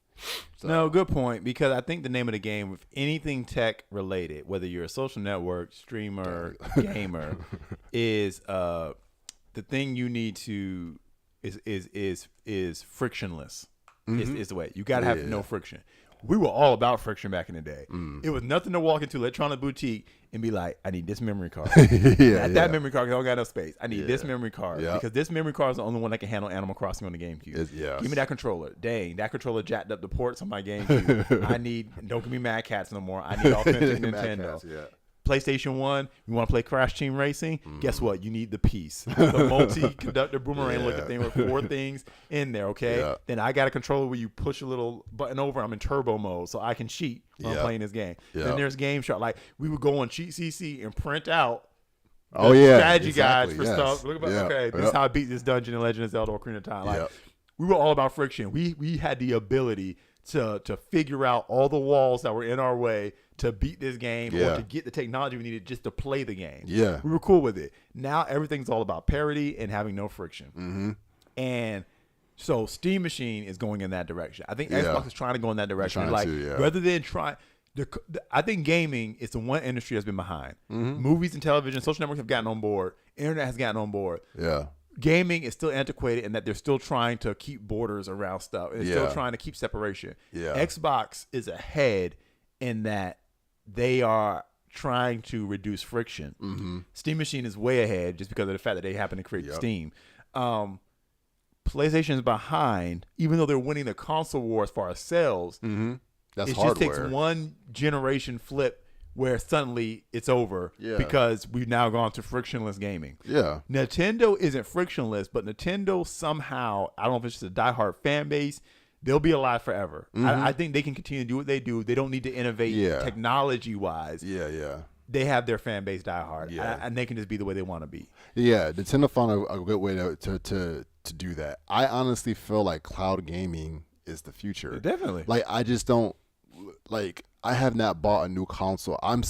So. No, good point. Because I think the name of the game, with anything tech related, whether you're a social network, streamer, gamer, is the thing you need to is frictionless. Is the way you got to have no friction. We were all about friction back in the day. It was nothing to walk into electronic boutique and be like, I need this memory card. That memory card don't got enough space. I need this memory card because this memory card is the only one that can handle Animal Crossing on the GameCube. Give me that controller. Dang, that controller jacked up the ports on my GameCube. Don't give me Mad Cats no more. I need authentic Nintendo. PlayStation 1, you want to play Crash Team Racing? Guess what? You need the piece. The multi-conductor boomerang looking thing with 4 things in there, okay? Then I got a controller where you push a little button over. I'm in turbo mode, so I can cheat when I'm playing this game. Then there's Game Shark. Like, we would go on Cheat CC and print out strategy guides for stuff. Look about, okay, this is how I beat this dungeon in Legend of Zelda Ocarina of Time. Like, we were all about friction. We had the ability to figure out all the walls that were in our way to beat this game or to get the technology we needed just to play the game. Yeah. We were cool with it. Now everything's all about parity and having no friction. And so Steam Machine is going in that direction. I think Xbox is trying to go in that direction. Like rather than try I think gaming is the one industry that's been behind. Movies and television, social networks have gotten on board. Internet has gotten on board. Yeah. Gaming is still antiquated in that they're still trying to keep borders around stuff. It's still trying to keep separation. Xbox is ahead in that they are trying to reduce friction. Steam Machine is way ahead just because of the fact that they happen to create Steam. PlayStation's behind, even though they're winning the console war as far as sales. That's it hardware. just takes one generation flip where suddenly it's over because we've now gone to frictionless gaming. Yeah. Nintendo isn't frictionless, but Nintendo somehow, I don't know if it's just a diehard fan base, they'll be alive forever. I think they can continue to do what they do. They don't need to innovate technology-wise. Yeah. They have their fan base diehard, and they can just be the way they want to be. Yeah, Nintendo found a good way to do that. I honestly feel like cloud gaming is the future. Definitely. Like, I just don't, like, I have not bought a new console. I'm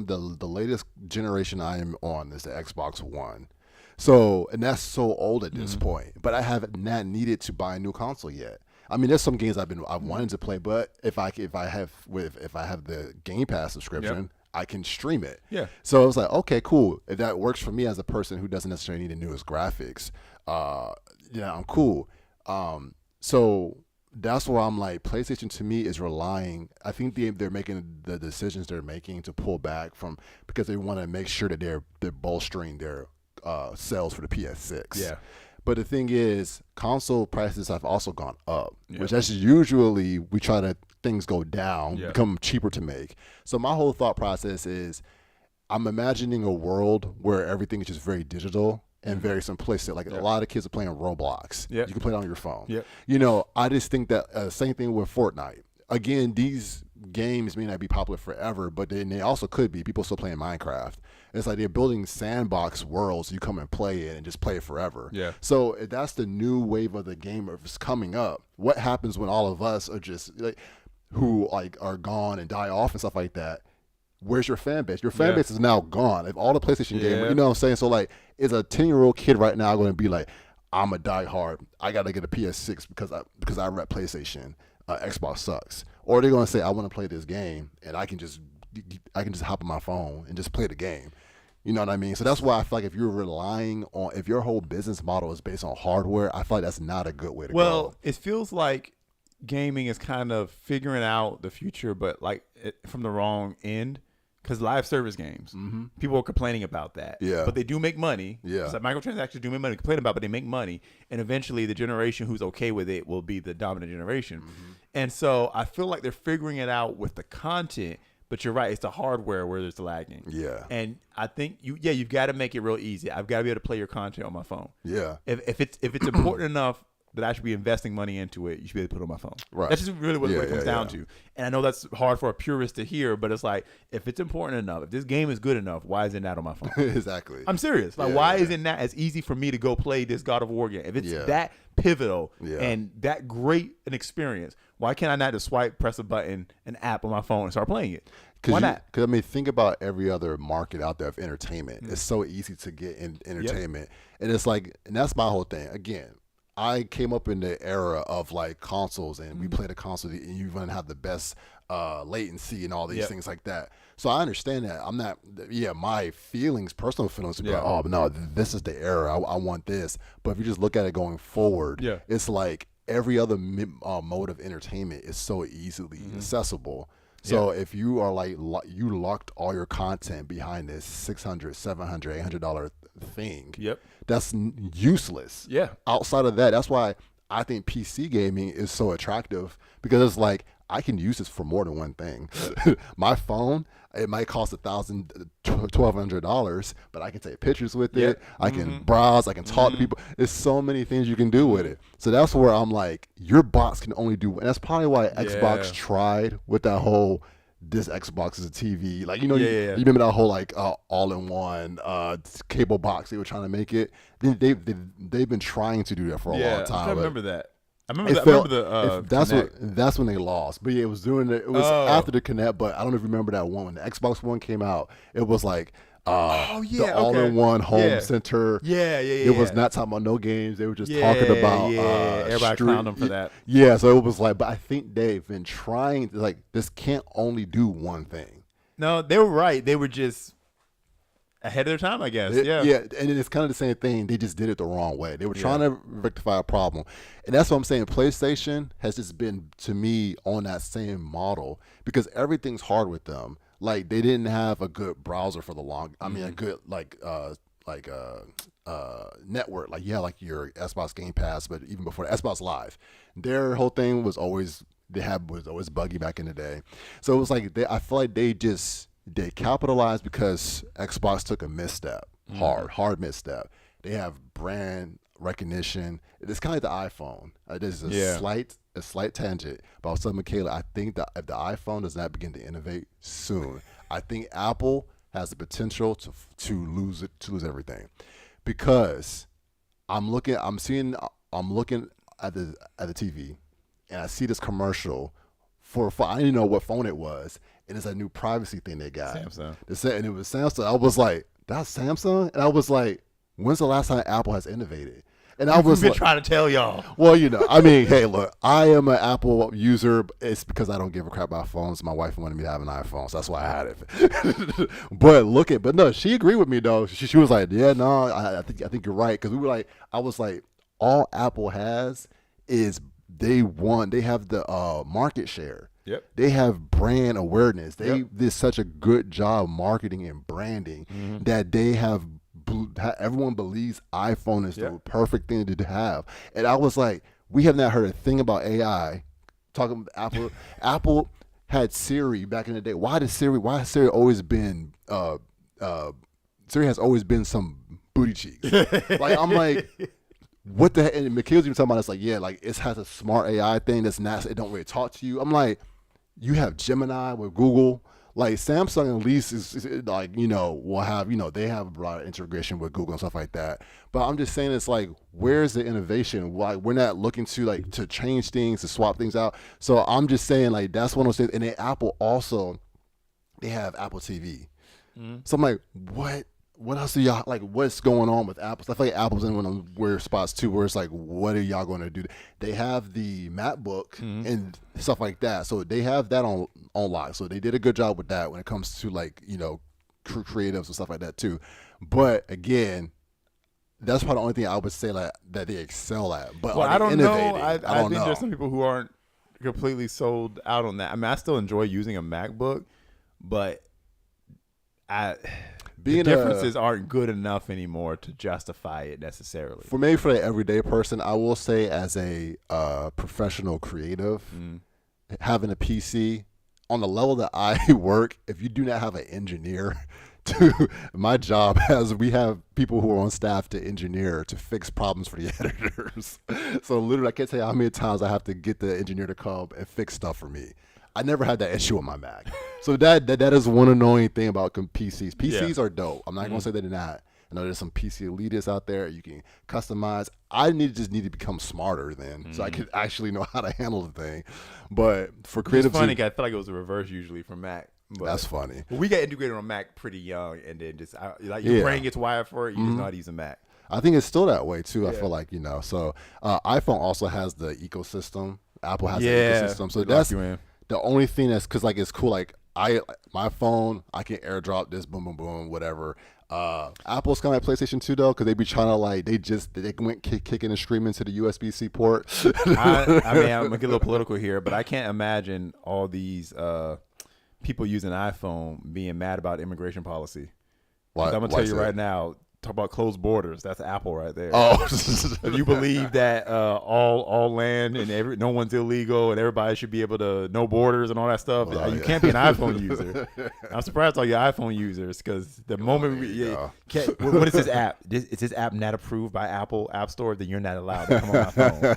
the latest generation I am on is the Xbox One. So, and that's so old at this point. But I have not needed to buy a new console yet. I mean, there's some games I've wanted to play, but if I have the Game Pass subscription, I can stream it. Yeah. So I was like, okay, cool. If that works for me as a person who doesn't necessarily need the newest graphics, I'm cool. So that's why I'm like, PlayStation to me is relying. I think they're making the decisions they're making to pull back from because they want to make sure that they're bolstering their sales for the PS6. Yeah. But the thing is, console prices have also gone up, which that's usually we try to things go down, become cheaper to make. So my whole thought process is, I'm imagining a world where everything is just very digital and very simplistic. Like a lot of kids are playing Roblox. You can play it on your phone. I just think that same thing with Fortnite. Again, these games may not be popular forever, but then they also could be. People still playing Minecraft. It's like they're building sandbox worlds. You come and play it and just play it forever. Yeah. So if that's the new wave of the gamers coming up, what happens when all of us are just like, who like are gone and die off and stuff like that? Where's your fan base? Your fan base is now gone. If all the PlayStation gamers, you know what I'm saying? So like, is a 10-year-old kid right now going to be like, I'm a diehard. I got to get a PS6 because I rep PlayStation. Xbox sucks. Or are they going to say, I want to play this game and I can just hop on my phone and just play the game. You know what I mean? So that's why I feel like if your whole business model is based on hardware, I feel like that's not a good way to go. Well, it feels like gaming is kind of figuring out the future, but like from the wrong end. Because live service games, people are complaining about that. Yeah. But they do make money. Yeah. So microtransactions do make money. Complain about it, but they make money. And eventually the generation who's okay with it will be the dominant generation. And so I feel like they're figuring it out with the content. But you're right. It's the hardware where there's lagging. Yeah. And I think you've got to make it real easy. I've got to be able to play your content on my phone. Yeah. If it's important enough that I should be investing money into it, you should be able to put it on my phone. Right. That's just really what it comes down to. And I know that's hard for a purist to hear, but it's like, if it's important enough, if this game is good enough, why is it not on my phone? Exactly. I'm serious. Like, why is it not as easy for me to go play this God of War game? If it's that pivotal and that great an experience, why can't I not just swipe, press a button, an app on my phone and start playing it? Why not? Because, I mean, think about every other market out there of entertainment. It's so easy to get in entertainment. And it's like, and that's my whole thing. Again, I came up in the era of like consoles, and we played a console, and you want to have the best latency and all these things like that. So I understand that. I'm not, my personal feelings would be like, oh, but no, this is the era. I want this. But if you just look at it going forward, it's like every other mode of entertainment is so easily accessible. So if you are like, you locked all your content behind this $600, $700, $800 thing, that's useless. Outside of that, that's why I think PC gaming is so attractive, because it's like, I can use this for more than one thing. My phone, it might cost $1,000, $1,200, but I can take pictures with it. I can browse. I can talk to people. There's so many things you can do with it. So that's where I'm like, your box can only do. And that's probably why Xbox tried with that whole, this Xbox is a TV. Like, you remember that whole like all-in-one cable box they were trying to make it. They've been trying to do that for a long time. I remember that. That's when they lost. But yeah, it was after the Kinect. But I don't know if you remember that one when the Xbox One came out. It was like the all-in-one home center. It was not talking about no games. They were just talking about everybody clowned them for that. Yeah, so it was like, but I think they've been trying to, like, this can't only do one thing. No, they were right. They were just ahead of their time, I guess. Yeah, and it's kind of the same thing. They just did it the wrong way. They were trying to rectify a problem. And that's what I'm saying. PlayStation has just been, to me, on that same model, because everything's hard with them. Like, they didn't have a good browser for the long. I mean, a good network. Like you have like your Xbox Game Pass, but even before the Xbox Live, their whole thing was always buggy back in the day. So it was like I feel like they capitalized because Xbox took a misstep, hard misstep. They have brand recognition. It's kind of like the iPhone. This is a slight tangent, but I was telling Michaela, I think that if the iPhone does not begin to innovate soon, I think Apple has the potential to lose everything, because I'm looking at the TV, and I see this commercial for I didn't know what phone it was, and it's a new privacy thing they got. Samsung. And it was Samsung. I was like, that's Samsung, and I was like, when's the last time Apple has innovated? And I was trying to tell y'all. Well, I mean, hey, look, I am an Apple user. It's because I don't give a crap about phones. My wife wanted me to have an iPhone, so that's why I had it. But no, she agreed with me though. She was like, yeah, no, I think you're right, because we were like, I was like, all Apple has is they have the market share. Yep. They have brand awareness. They did such a good job marketing and branding that they have. Everyone believes iPhone is the perfect thing to have, and I was like, we have not heard a thing about AI. Talking about Apple, Apple had Siri back in the day. Why has Siri always been? Siri has always been some booty cheeks. Like I'm like, what the heck? And Mikhail's even talking about it's like, yeah, like it has a smart AI thing that's not. It don't really talk to you. I'm like, you have Gemini with Google. Like Samsung at least is like, will have, they have a broad integration with Google and stuff like that. But I'm just saying, it's like, where's the innovation? Like, we're not looking to change things, to swap things out. So I'm just saying, like, that's one of those things. And then Apple also, they have Apple TV. So I'm like, what else do y'all, like, what's going on with Apple? So I feel like Apple's in one of the weird spots too, where it's like, what are y'all going to do? They have the MacBook and stuff like that. So they have that on lock. So they did a good job with that when it comes to, like, creatives and stuff like that too. But again, that's probably the only thing I would say like that they excel at. But I don't know. I think know. There's some people who aren't completely sold out on that. I mean, I still enjoy using a MacBook, but the differences aren't good enough anymore to justify it necessarily. For me, for the everyday person, I will say, as a professional creative, having a PC on the level that I work, if you do not have an engineer, my job we have people who are on staff to engineer, to fix problems for the editors. So literally, I can't tell you how many times I have to get the engineer to come and fix stuff for me. I never had that issue with my Mac. So that is one annoying thing about PCs. PCs are dope. I'm not going to say that they're not. I know there's some PC elitists out there. You can customize. I just need to become smarter then, so I could actually know how to handle the thing. But for creative, it's funny. I feel like it was the reverse usually for Mac. But that's funny. We got integrated on Mac pretty young, and then just like your brain gets wired for it. You just know how to use a Mac. I think it's still that way too. Yeah. I feel like So iPhone also has the ecosystem. Apple has the ecosystem. So that's the only thing that's, because like it's cool. Like my phone, I can AirDrop this, boom, boom, boom, whatever. Apple's kind of like PlayStation 2 though, because they be trying to like they went kicking and screaming to the USB-C port. I mean, I'm gonna get a little political here, but I can't imagine all these people using iPhone being mad about immigration policy. I'm gonna tell you right now. Talk about closed borders. That's Apple right there. Oh, if you believe that all land and no one's illegal and everybody should be able to no borders and all that stuff, you can't be an iPhone user. I'm surprised all your iPhone users, because the moment what is this app? Is this app not approved by Apple App Store? Then you're not allowed to come on my phone.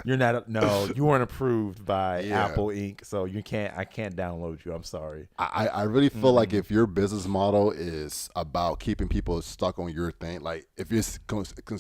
You weren't approved by Apple Inc. So I can't download you. I'm sorry. I really feel like if your business model is about keeping people stuck on your thing, like if it's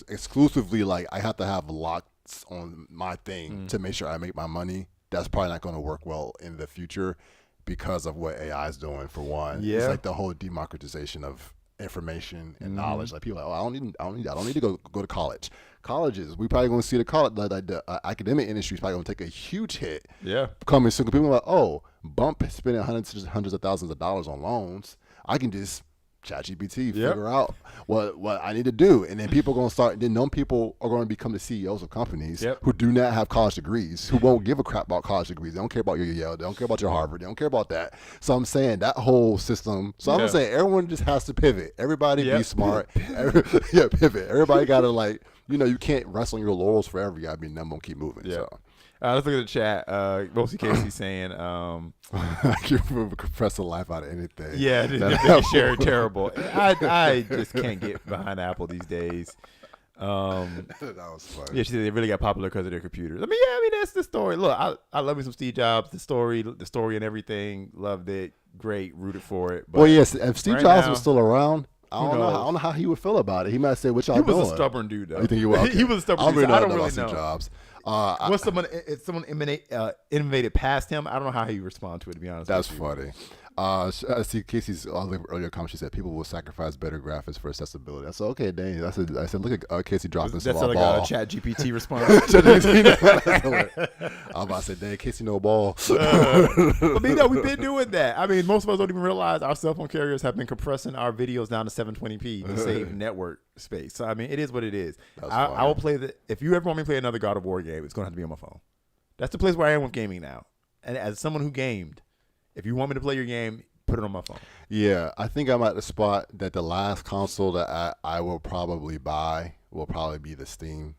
exclusively like I have to have locks on my thing to make sure I make my money, that's probably not going to work well in the future because of what AI is doing. For one, it's like the whole democratization of information and knowledge. Like people are like, I don't need to go to college. Colleges, we probably going to see the academic industry is probably going to take a huge hit. Coming soon. People are like, bump spending hundreds of thousands of dollars on loans. I can just ChatGPT, figure out what I need to do. And then people are going to start, then known people are going to become the CEOs of companies who do not have college degrees, who won't give a crap about college degrees. They don't care about your Yale. They don't care about your Harvard. They don't care about that. So I'm saying that whole system. So I'm saying everyone just has to pivot. Everybody be smart. Pivot. Everybody got to like, you can't rest on your laurels forever. You got to be nimble and keep moving. Yeah. So. Let's look at the chat. Mostly Casey saying, I can compress the life out of anything. Yeah, they share terrible. I just can't get behind Apple these days. That was funny. Yeah, she said they really got popular because of their computers. I mean, that's the story. Look, I love me some Steve Jobs. The story and everything. Loved it. Great. Rooted for it. But well, yes. If Steve Jobs was still around, I don't know how he would feel about it. He might say, "What y'all doing?" He was a stubborn dude, though. You think he was? Okay. He was a stubborn dude. I don't really know. Steve Jobs. Once someone innovated past him, I don't know how he respond to it. To be honest, that's funny. I see Casey's earlier comment. She said people will sacrifice better graphics for accessibility. I said, okay, dang. I said, look at Casey dropping this ball. That's like a ChatGPT response. I'm about to say, dang, Casey no ball. But we've been doing that. I mean, most of us don't even realize our cell phone carriers have been compressing our videos down to 720p to save network space. So I mean, it is what it is. I will play if you ever want me to play another God of War game, it's going to have to be on my phone. That's the place where I am with gaming now. And as someone who gamed, if you want me to play your game, put it on my phone. Yeah, I think I'm at the spot that the last console that I will probably buy will probably be the Steam.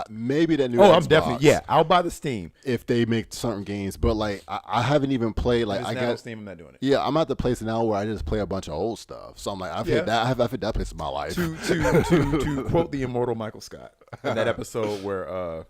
Maybe that new Xbox. I'm definitely, I'll buy the Steam. If they make certain games. But, like, I haven't even played, like, I got Steam, I'm not doing it. Yeah, I'm at the place now where I just play a bunch of old stuff. So I'm like, I've hit that place in my life. To quote the immortal Michael Scott in that episode where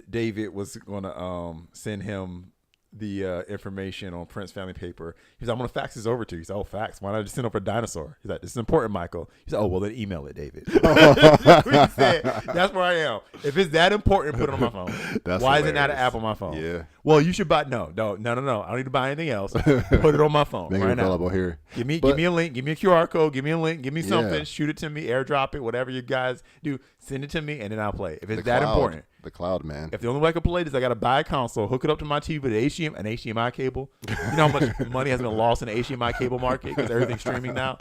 David was going to send him the information on Prince family paper. He's like, I'm going to fax this over to you. He's like, oh, fax? Why not I just send over a dinosaur? He's like, this is important, Michael. He's like, oh, well, then email it, David. He said, that's where I am. If it's that important, put it on my phone. Why is it not an app on my phone? Yeah. Well, you should buy, no. I don't need to buy anything else. Put it on my phone right now. Available here. Give me a link. Give me a QR code. Give me a link. Give me something. Yeah. Shoot it to me. AirDrop it. Whatever you guys do. Send it to me, and then I'll play. If it's that important. The cloud, man. If the only way I can play it is I got to buy a console, hook it up to my TV with an HDMI cable. You know how much money has been lost in the HDMI cable market because everything's streaming now?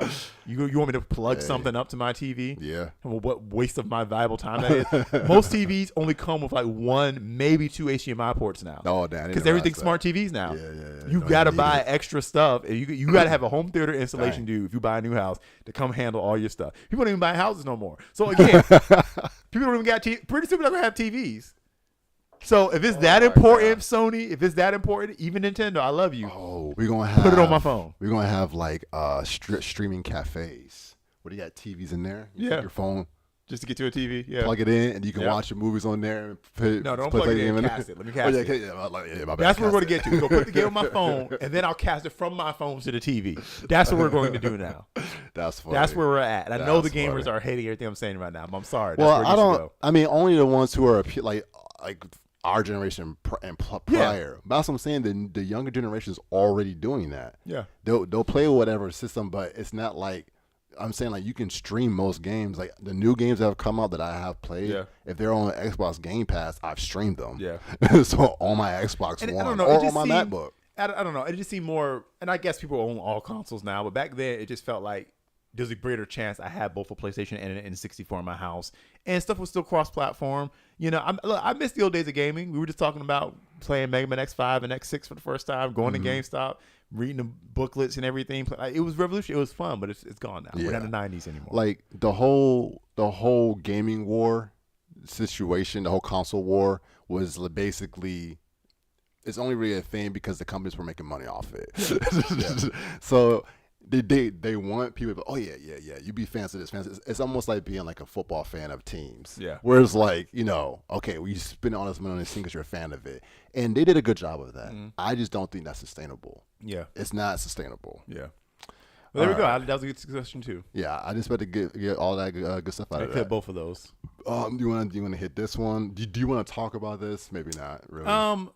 You want me to plug something up to my TV? Yeah. Well, what waste of my valuable time that is. Most TVs only come with like one, maybe two HDMI ports now. Oh, damn. Because everything's smart TVs now. Yeah. You got to buy extra stuff. You got to have a home theater installation dude if you buy a new house to come handle all your stuff. People don't even buy houses no more. So again, people don't even got pretty soon they're going to have TVs. So if it's that important, Sony, if it's that important, even Nintendo, I love you. Oh, we're going to have. Put it on my phone. We're going to have like streaming cafes. Where you got TVs in there? You take your phone. Just to get to a TV, plug it in, and you can watch your movies on there. No, don't plug it in. Cast it. Let me cast it. That's what we're going to get to. Go put the game on my phone, and then I'll cast it from my phone to the TV. That's what we're going to do now. That's funny. That's where we're at. And I know the gamers are hating everything I'm saying right now. I'm sorry. Well, I don't. I mean, only the ones who are like our generation and prior. Yeah. That's what I'm saying. The younger generation is already doing that. Yeah, they'll play whatever system, but it's not like. I'm saying like you can stream most games. Like the new games that have come out that I have played, if they're on Xbox Game Pass, I've streamed them. Yeah. So on my Xbox One or on my MacBook. I don't know. It just seemed more, and I guess people own all consoles now, but back then it just felt like there's a greater chance I had both a PlayStation and an N64 in my house, and stuff was still cross-platform. You know, I miss the old days of gaming. We were just talking about playing Mega Man X5 and X6 for the first time, going to GameStop, reading the booklets and everything. It was revolutionary. It was fun, but it's gone now. Yeah. We're not in the 90s anymore. Like the whole gaming war situation, the whole console war was basically. It's only really a thing because the companies were making money off it. So. They want people to, you be fans of this, fans. It's almost like being like a football fan of teams. Yeah. Where it's like, okay, well, you spend all this money on this thing because you're a fan of it. And they did a good job of that. Mm-hmm. I just don't think that's sustainable. Yeah. It's not sustainable. Yeah. Well, there we go. That was a good suggestion too. Yeah, I just about to get all that good stuff out of that. Hit both of those. Do you want to hit this one? Do you want to talk about this? Maybe not really.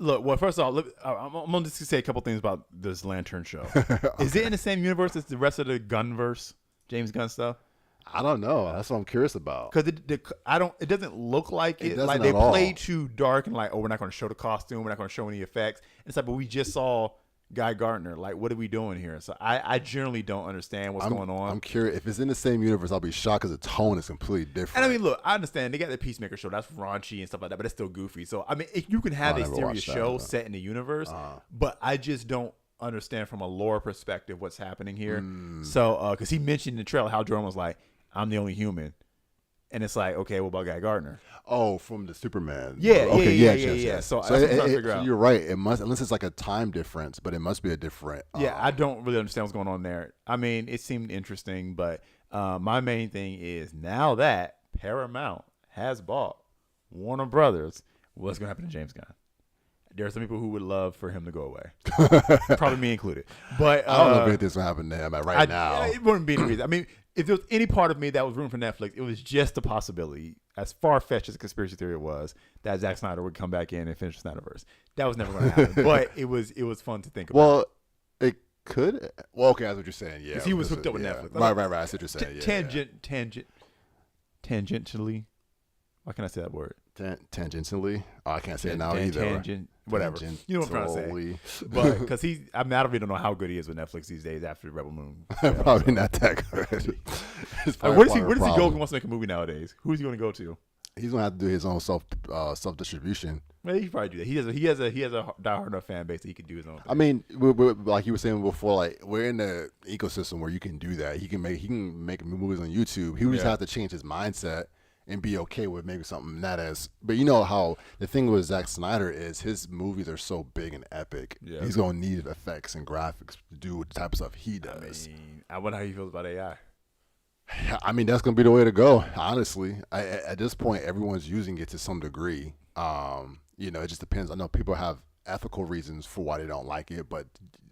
Look, well, first of all, I'm going to just say a couple things about this Lantern show. Okay. Is it in the same universe as the rest of the Gunverse, James Gunn stuff? I don't know. That's what I'm curious about. Because it doesn't look like it. Like they play too dark and like, oh, we're not going to show the costume. We're not going to show any effects. It's like, but we just saw Guy Gardner. Like, what are we doing here? So I generally don't understand what's going on. I'm curious. If it's in the same universe, I'll be shocked because the tone is completely different. And I mean, look, I understand they got the Peacemaker show. That's raunchy and stuff like that, but it's still goofy. So I mean, if you can have a serious show set in the universe, but I just don't understand from a lore perspective what's happening here. So because he mentioned in the trailer how Jerome was like, "I'm the only human." And it's like, okay, what about Guy Gardner? Oh, from the Superman. Yeah, okay, yeah. So that's what I'm trying to figure out. You're right. It must, unless it's like a time difference, but it must be a different. Yeah, I don't really understand what's going on there. I mean, it seemed interesting, but my main thing is now that Paramount has bought Warner Brothers, what's going to happen to James Gunn? There are some people who would love for him to go away, probably me included. But I don't know if anything's going to happen to him right now. It wouldn't be any reason. I mean, if there was any part of me that was rooting for Netflix, it was just a possibility, as far-fetched as a conspiracy theory it was, that Zack Snyder would come back in and finish the Snyderverse. That was never going to happen, but it was fun to think about. Well, it could. Well, okay, that's what you're saying. Yeah, because he was hooked up with Netflix. Right. That's what you're saying. Tangentially. Why can't I say that word? Tangentially. Oh, I can't say it now either. Whatever. You know what I'm trying to say. But because I really don't know how good he is with Netflix these days after Rebel Moon. Probably not that good. Where does he go if he wants to make a movie nowadays? Who's he going to go to? He's going to have to do his own self distribution. Well, he can probably do that. He has a diehard enough fan base that he could do his own thing. I mean, we're, like you were saying before, like we're in the ecosystem where you can do that. He can make movies on YouTube. He would just have to change his mindset and be okay with maybe something not as. But you know how the thing with Zack Snyder is his movies are so big and epic. Yeah. He's gonna need effects and graphics to do the type of stuff he does. I wonder how he feels about AI. I mean, that's gonna be the way to go. Honestly, at this point, everyone's using it to some degree. You know, it just depends. I know people have ethical reasons for why they don't like it, but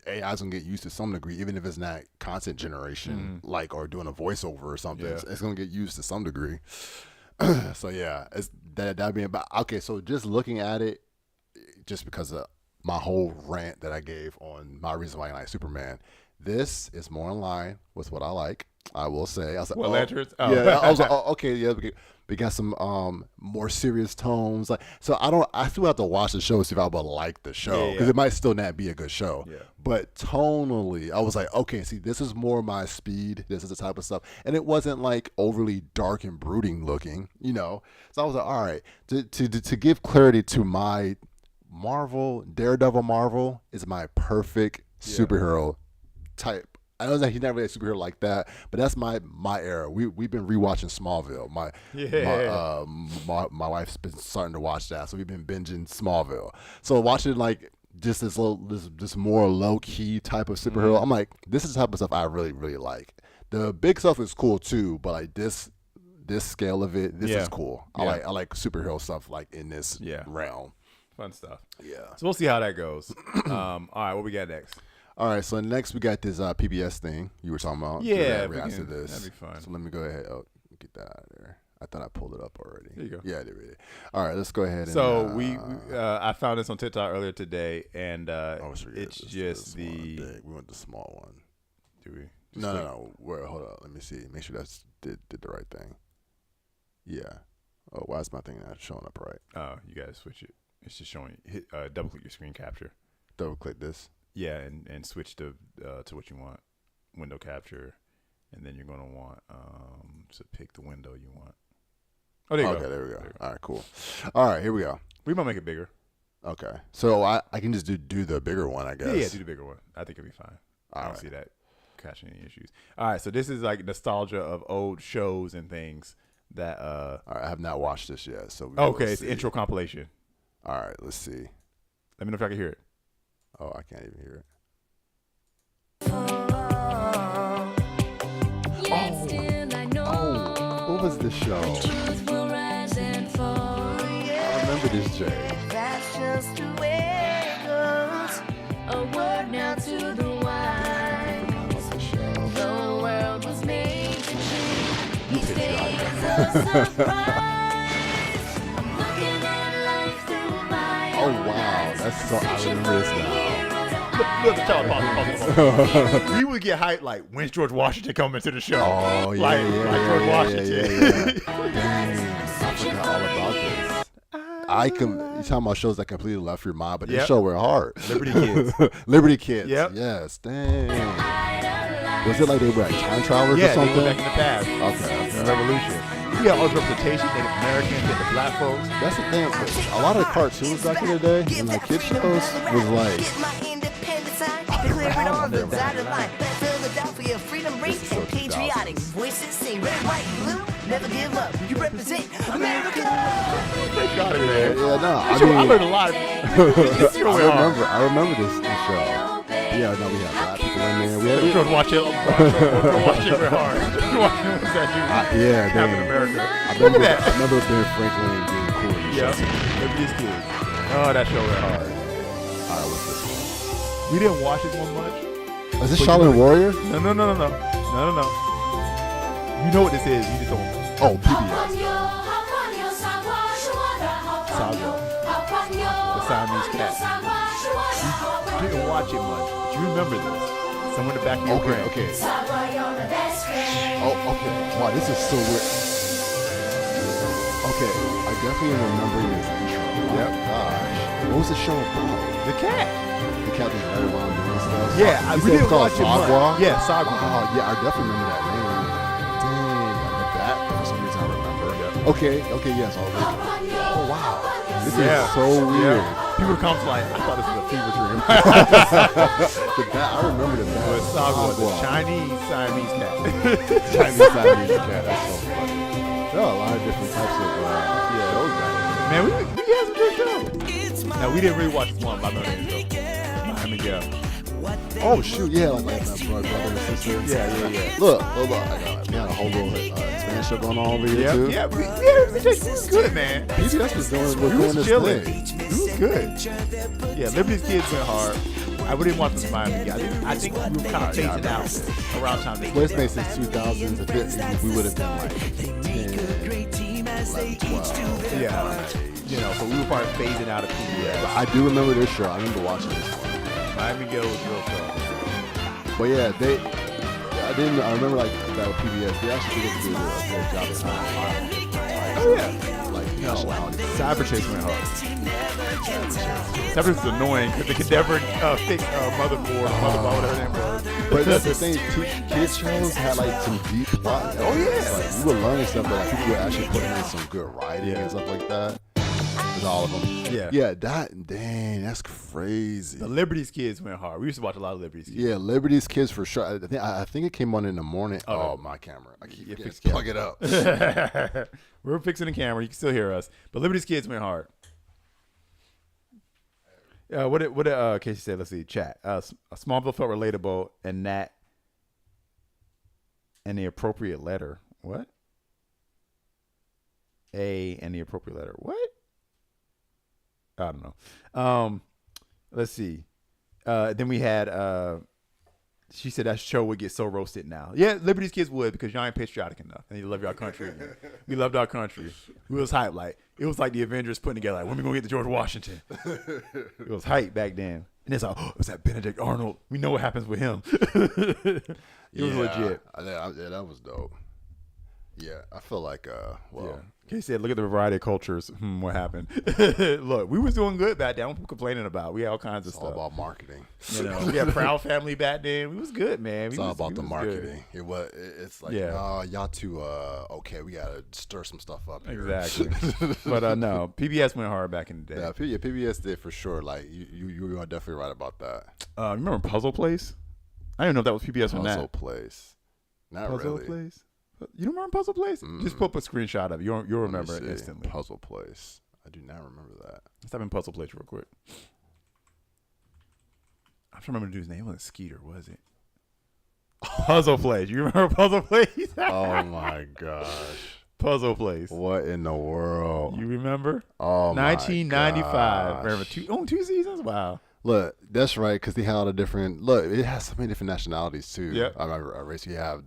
AI's gonna get used to some degree, even if it's not content generation, like or doing a voiceover or something. Yeah. It's gonna get used to some degree. So yeah, it's that being about okay. So just looking at it, just because of my whole rant that I gave on my reason why I like Superman, this is more in line with what I like. I will say. I was like, Lanterns? Oh. Yeah, I was like, okay, yeah, we got some more serious tones. Like, so I still have to watch the show to see if I would like the show because it might still not be a good show. Yeah. But tonally, I was like, okay, see, this is more my speed. This is the type of stuff, and it wasn't like overly dark and brooding looking, you know. So I was like, all right, to give clarity to my Daredevil Marvel is my perfect superhero type. I know that he's not really a superhero like that, but that's my era. We've been rewatching Smallville. My wife's been starting to watch that, so we've been binging Smallville. So watching like just this more low key type of superhero, I'm like, this is the type of stuff I really really like. The big stuff is cool too, but like this scale of it, this is cool. I like superhero stuff like in this realm. Fun stuff. Yeah. So we'll see how that goes. All right, what we got next? All right, so next we got this PBS thing you were talking about. Yeah, react to this. That'd be fun. So let me go ahead. Oh, get that out of there. I thought I pulled it up already. There you go. Yeah, I did. All right, let's go ahead. So I found this on TikTok earlier today, and it's just we want the small one. Do we? No. Wait, hold up. Let me see. Make sure that's did the right thing. Yeah. Oh, why is my thing not showing up right? Oh, you gotta switch it. It's just showing. Double click your screen capture. Double click this. Yeah, and switch to what you want, window capture, and then you're gonna want to pick the window you want. Oh, there you go. Okay, there we go. All right, cool. All right, here we go. We might make it bigger. Okay, so I can just do the bigger one, I guess. Yeah, do the bigger one. I think it'll be fine. I don't see that catching any issues. All right, so this is like nostalgia of old shows and things that. All right, I have not watched this yet, so it's the intro compilation. All right, let's see. Let me know if I can hear it. Oh, I can't even hear it. What was this show? I remember this, Jay. That's just the way it goes. A word now to the wise. The world was made to change. These days a surprise. I'm looking at life through my eyes. Oh wow, that's so. I remember this now. Pause. We would get hyped like when's George Washington coming to the show? Oh like George Washington. Dang, I forgot all about this. You talking about shows that completely left your mind, but Yep. this show went hard. Liberty Kids. Liberty Kids. Yep. Yes. Dang. Was it like they were like time travelers or Yeah, something? they went back in the past. Okay. The revolution. We had all the representation, Native Americans, and the black folks. That's the thing. A lot of the cartoons back in the day and like kid shows was like. Philadelphia, freedom ring, This is so and patriotic 2000s. voices sing red, white, blue. Never give up. You represent America. Thank God, man. Yeah, no. I learned a lot. I remember this show. Yeah, no, we had black people in there. We had Watch it. Watch it real hard. Watch it. What's that dude? yeah, Captain dang. America. I Look remember, at I that. remember Ben Franklin being cool. in the Yep. show. Liberty's Kids. Oh, that show went hard. All right, what's this one? We didn't watch this one much. Is this But Shaolin Warrior? No. You know what this is. You just don't. Oh, PBS. Saga. The Siamese Cat. You didn't watch it much, but you remember this. Somewhere in the back of your brain. Okay. Oh, okay. Wow, this is so weird. Okay, I definitely am remembering this intro. Yep. Gosh. What was the show about? The cat. The cat was right around doing stuff. Yeah, You we said didn't it's called watch it much. Sagwa? Yeah, Sagwa. Wow, yeah, I definitely remember that name. Dang, like that for some reason I remember. Yeah. Okay, yes, I'll look. Oh, wow. This Yeah. is so weird. Yeah. People come like, I thought this was a fever dream. The bat, I remember the bat. But Sagwa, the Chinese Siamese cat. Chinese Siamese cat. That's so funny. There are a lot of different types of shows back then. Man, we had some good shows. Now, we didn't really watch this one by the name, though. Miami Gap. Oh shoot, yeah, like my brother and sister. Yeah. Look, we had a whole little Spanish show going on over here too. Yeah, we was good, man. PBS was doing We was this chilling. thing. It was good. Yeah, Liberty's Kids went hard. I wouldn't watch this Miami Gap. I think we were kind of phasing out around time. Well, it's made since 2000s. We would have been like 10, 11, 12. Yeah. You know, so we were probably phasing out of PBS. But I do remember this show. I remember watching this one. Miami Gap was real fun. But yeah, I remember like that with PBS. They actually did a good job of time. Oh, yeah. Like, nationality. Cyber Chase went hard. Cyber Chase was annoying because they could never fix motherboard, whatever that was. But that's the thing, kids shows had like some deep plot. Oh, yeah. Like, you were learning stuff, but like, people were actually putting in some good writing and stuff like that. There's all of them. Yeah. Yeah, dang, that's crazy. The Liberty's Kids went hard. We used to watch a lot of Liberty's Kids. Yeah, Liberty's Kids for sure. I think it came on in the morning. Oh, my camera. I keep forgetting. Plug it up. We're fixing the camera. You can still hear us. But Liberty's Kids went hard. What Casey said, let's see, chat. Smallville felt relatable and that and the appropriate letter. What? And the appropriate letter. What? I don't know. Let's see. Then we had she said that show would get so roasted now. Yeah, Liberty's Kids would because y'all ain't patriotic enough and you love y'all country. We loved our country. We was hype. Like it was like the Avengers putting together like when we gonna get to George Washington. It was hype back then. And it's like, oh, it's that Benedict Arnold. We know what happens with him. It was legit. Yeah, that was dope. Yeah, I feel like He said, look at the variety of cultures. What happened? Look, we was doing good back then. I'm complaining about. We had all kinds of it's stuff. all about marketing. You know, we had Proud Family back then. We was good, man. It's all about the marketing. It's like, y'all too okay, we gotta stir some stuff up here. Exactly. But no, PBS went hard back in the day. Yeah, PBS did for sure. Like you are definitely right about that. Remember Puzzle Place? I didn't know if that was PBS or not. Puzzle Place. Not Puzzle really. Place? You don't remember Puzzle Place? Just put up a screenshot of it. You'll remember it Let me see. instantly. Puzzle Place. I do not remember that. Let's type in Puzzle Place real quick. I'm trying to remember the dude's name. It wasn't Skeeter, was it? Puzzle Place. You remember Puzzle Place? Oh my gosh. Puzzle Place. What in the world? You remember? Oh, 1995. my gosh. Remember two seasons? Wow. Look, that's right, because they had all the different. Look, it has so many different nationalities too. Yep. I remember race. You have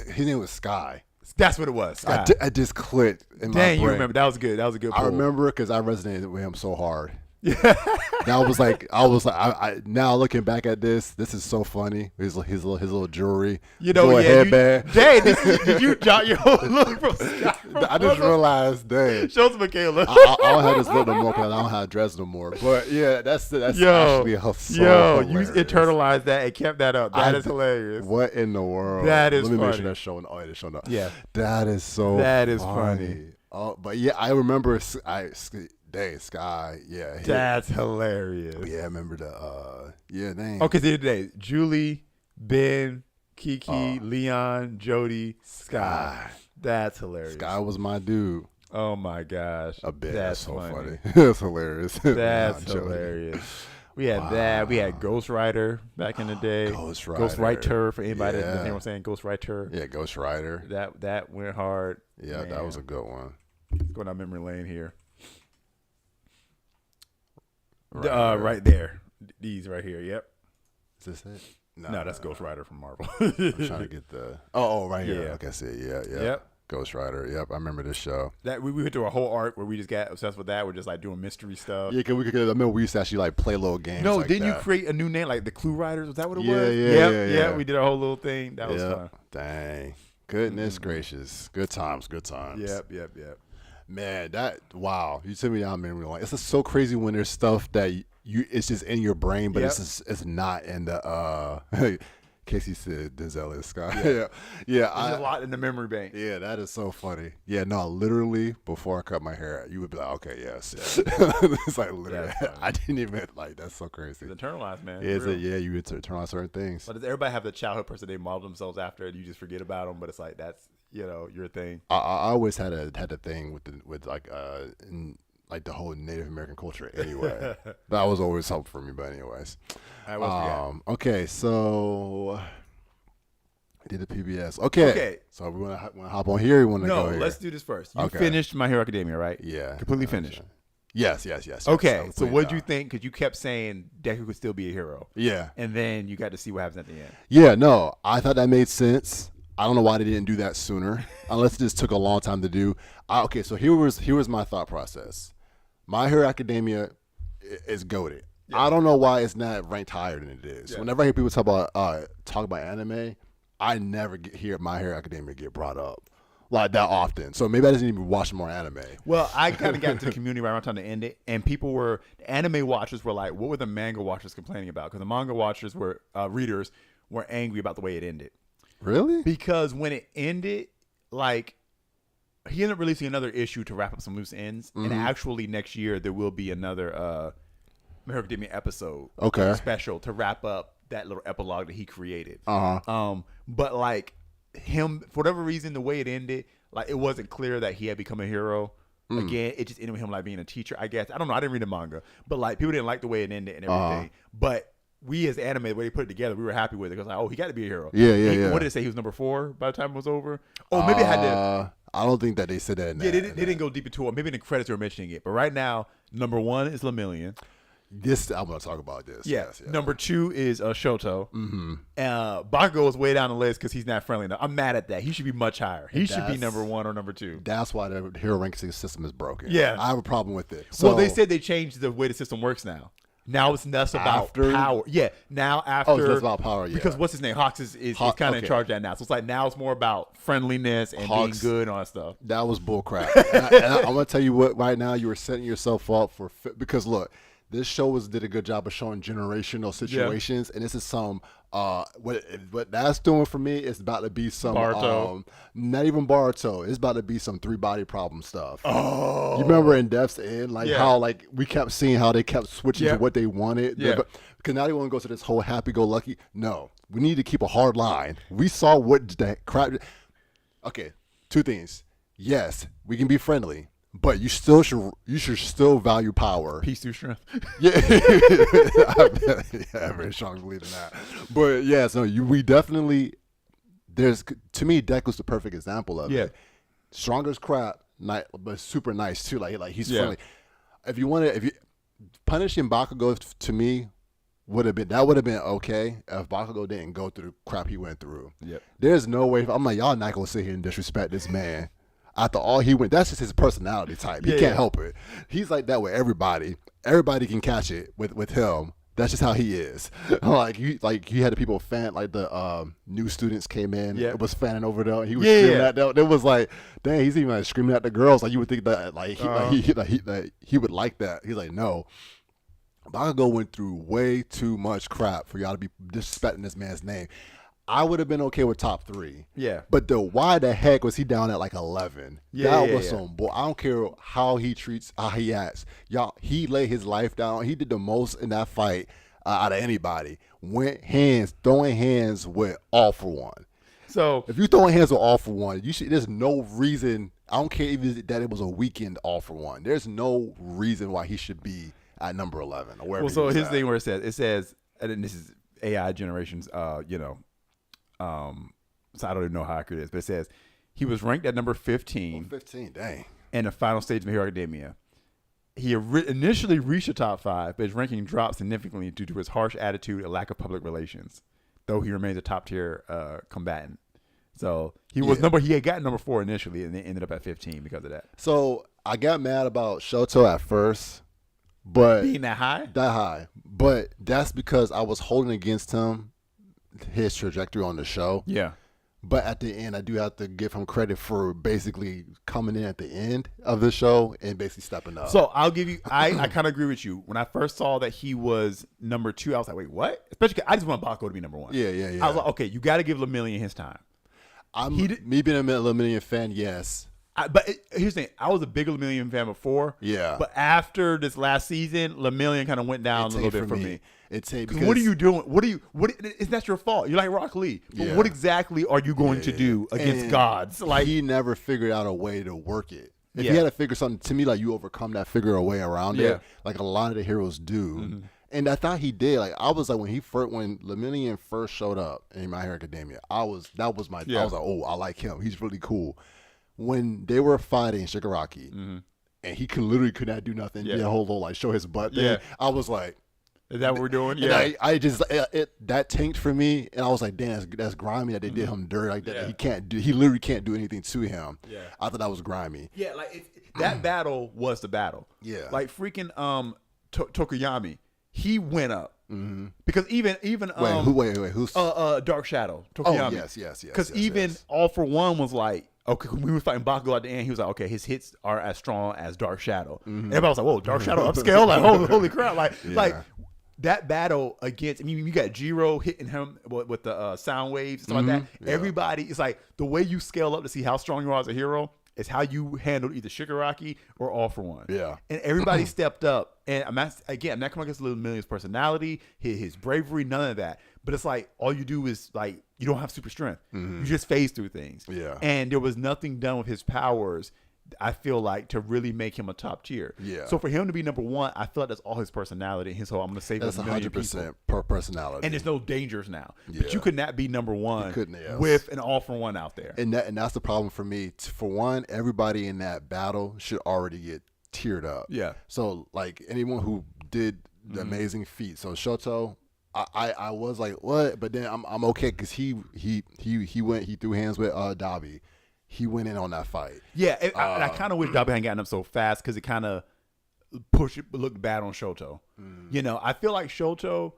his name was Sky. That's what it was. Sky. I just clicked in my Dang, brain. you remember? That was good. That was a good. I remember because I resonated with him so hard. That was like I now looking back at this is so funny. His little jewelry, little headband. Jay, did you jot your whole look from Scott? I just realized, dang. Shows Michaela. I don't have this look no more because I don't have a dress no more. But yeah, that's actually so you internalized that and kept that up. That is hilarious. What in the world? That is Let me funny. make sure that's showing. Oh, it is showing up. Yeah, that is so. That is funny. funny. Oh, but yeah, I remember. Dang, Sky. Yeah, that's hilarious. Yeah, I remember the. Yeah, dang. Okay, the other day, Julie, Ben, Kiki, Leon, Jody, Sky. That's hilarious. Sky was my dude. Oh my gosh, a bit. That's so funny. funny. That's hilarious. That's hilarious. We had that. We had Ghost Rider back in the day. Ghost Writer for anybody that doesn't know what I'm saying. Ghost Rider. Yeah, Ghost Rider. That went hard. Yeah, Man. that was a good one. Going down memory lane here. Right there. These right here. Yep. Is this it? No, that's Ghost Rider from Marvel. I'm trying to get the. Oh, right here. Yeah. Okay, I see it. Yeah. Yep. Ghost Rider. Yep, I remember this show. That we went through a whole arc where we just got obsessed with that. We're just like doing mystery stuff. Yeah, I remember we used to actually like play little games. No, like didn't that. you create a new name like the Clue Riders? Was that what it Yeah, was? yeah. We did a whole little thing. That was fun. Dang. Goodness gracious. Good times. Yep. Man, wow. You took me down memory lane. It's just so crazy when there's stuff that it's just in your brain, but it's not in the Casey said Denzel is Scott. Yeah. There's a lot in the memory bank. Yeah, that is so funny. Yeah, no, literally before I cut my hair, you would be like, okay, yes. It's like literally, I didn't even that's so crazy. It's internalized, man. Is it? Yeah, you internalize certain things. But does everybody have the childhood person they model themselves after, and you just forget about them? But it's like that's your thing. I always had a thing with like like the whole Native American culture anyway. That was always helpful for me, but anyways. All right, okay, so I did the PBS. Okay. So we want to hop on here. You want to go here? Let's do this first. You finished My Hero Academia, right? Yeah. Completely finished. Yes. Okay, so what did you think? Because you kept saying Deku could still be a hero. Yeah. And then you got to see what happens at the end. Yeah, no, I thought that made sense. I don't know why they didn't do that sooner, unless it just took a long time to do. Okay, so here was my thought process. My Hero Academia is goated. Yeah. I don't know why it's not ranked higher than it is. Yeah. Whenever I hear people talk about anime, I never hear My Hero Academia get brought up like that often. So maybe I didn't even watch more anime. Well, I kind of got into the community right around time to end it, and the anime watchers were like, what were the manga watchers complaining about? Because the manga watchers readers were angry about the way it ended. Really? Because when it ended, like, he ended up releasing another issue to wrap up some loose ends, and actually next year there will be another My Hero Academia episode, special to wrap up that little epilogue that he created. But like him, for whatever reason, the way it ended, like it wasn't clear that he had become a hero. Again, it just ended with him like being a teacher. I guess I don't know. I didn't read the manga, but like people didn't like the way it ended and everything. But we as anime, the way they put it together, we were happy with it because like, oh, he got to be a hero. Yeah. What did it say? He was number 4 by the time it was over. Oh, maybe it had to. I don't think that they said that. They didn't go deep into it. Maybe in the credits they were mentioning it. But right now, number 1 is Lemillion. I'm going to talk about this. Yeah. Yes. Number 2 is Shoto. Bakugo is way down the list because he's not friendly enough. I'm mad at that. He should be much higher. He should be number 1 or number 2. That's why the hero ranking system is broken. Yeah. I have a problem with it. So, well, they said they changed the way the system works now. Now it's less about power. Yeah. Now after. Oh, it's less about power, yeah. Because what's his name? Hawks is kind of in charge of that now. So it's like now it's more about friendliness and being good and all that stuff. That was bullcrap. and I'm going to tell you what, right now you were setting yourself up for, because look, this show did a good job of showing generational situations, and this is some what that's doing for me is about to be some not even Baruto. It's about to be some 3-body problem stuff. Oh, you remember in Death's End, how like we kept seeing how they kept switching to what they wanted. Yeah. Because now they want to go to this whole happy-go-lucky. No, we need to keep a hard line. We saw what that crap. Okay, 2 things. Yes, we can be friendly. But you should still value power. Peace through strength. Yeah, I very strongly believe in that. But yeah, so we definitely to me Deku's the perfect example of it. Strong as crap, but super nice too. Like he's friendly. If you punishing Bakugo to me would have been okay if Bakugo didn't go through the crap he went through. Yep. There's no way. I'm like, y'all not gonna sit here and disrespect this man. after all he went, that's just his personality type. He can't help it. He's like that with everybody. Everybody can catch it with him. That's just how he is. Like you had the people fan, like the new students came in. Yeah. It was fanning over there. He was screaming at them. It was like, dang, he's even like screaming at the girls. Like you would think that he would like that. He's like, no. Bakugo went through way too much crap for y'all to be disrespecting this man's name. I would have been okay with top 3. Yeah. But why the heck was he down at like 11? That was some boy. I don't care how he treats, how he acts. Y'all, he laid his life down. He did the most in that fight out of anybody. Throwing hands with All For One. So if you throwing hands with All For One, there's no reason. I don't care even that it was a weekend All For One. There's no reason why he should be at number 11 or wherever. Well, so his thing where it says, and this is AI generations, so I don't even know how accurate it is, but it says he was ranked at number 15. 15, dang. In the final stage of My Hero Academia. He initially reached the top 5, but his ranking dropped significantly due to his harsh attitude and lack of public relations, though he remains a top tier combatant. So he had gotten number 4 initially, and then ended up at 15 because of that. So I got mad about Shoto at first, but being that high? That high. But that's because I was holding against him his trajectory on the show. Yeah. But at the end, I do have to give him credit for basically coming in at the end of the show and basically stepping up. So I'll give you, I kind of agree with you. When I first saw that he was number 2, I was like, wait, what? Especially because I just want Bakugo to be number 1. Yeah. I was like, okay, you got to give Lemillion his time. Me being a Lemillion fan, yes. Here's the thing. I was a bigger Lemillion fan before. Yeah. But after this last season, Lemillion kind of went down a little bit for me. Because what are you doing? It's not your fault. You're like Rock Lee. But what exactly are you going to do against gods? Like he never figured out a way to work it. If he had to figure something, to me, like you overcome that, figure a way around it, like a lot of the heroes do. Mm-hmm. And I thought he did. Like I was like when Lemillion first showed up in My Hero Academia, I was like, oh, I like him. He's really cool. When they were fighting Shigaraki, and he literally could not do nothing, did a whole little like show his butt thing. I was like, is that what we're doing? Yeah. I just that tanked for me, and I was like, damn, that's grimy that they did him dirty like that. Yeah. He literally can't do anything to him. Yeah. I thought that was grimy. Yeah, like that battle was the battle. Yeah. Like freaking Tokoyami, he went up. Mm-hmm. Because even who's Dark Shadow Tokoyami. Oh yes. Because even All For One was like, okay, when we were fighting Bakugo at the end, he was like, okay, his hits are as strong as Dark Shadow. Mm-hmm. Everybody was like, whoa, Dark Shadow upscale? Like, holy crap. Like that battle against, I mean, you got Jiro hitting him with the sound waves and stuff like that. Yeah. Everybody, it's like the way you scale up to see how strong you are as a hero is how you handled either Shigaraki or All For One. Yeah. And everybody stepped up. And I'm not coming against Lemillion's personality, his bravery, none of that. But it's like all you do is like you don't have super strength. Mm-hmm. You just phase through things. Yeah. And there was nothing done with his powers, I feel like, to really make him a top tier. Yeah. So for him to be number 1, I feel like that's all his personality. And so I'm going to save that's 100% per personality. And there's no dangers now. Yeah. But you could not be number 1 with an All For One out there. And that's the problem for me. For one, everybody in that battle should already get tiered up. Yeah. So like anyone who did the amazing feat. So Shoto, I was like, what? But then I'm okay because he threw hands with Dabi. He went in on that fight. Yeah, and I kind of wish Dabi hadn't gotten up so fast because it kind of looked bad on Shoto. You know, I feel like Shoto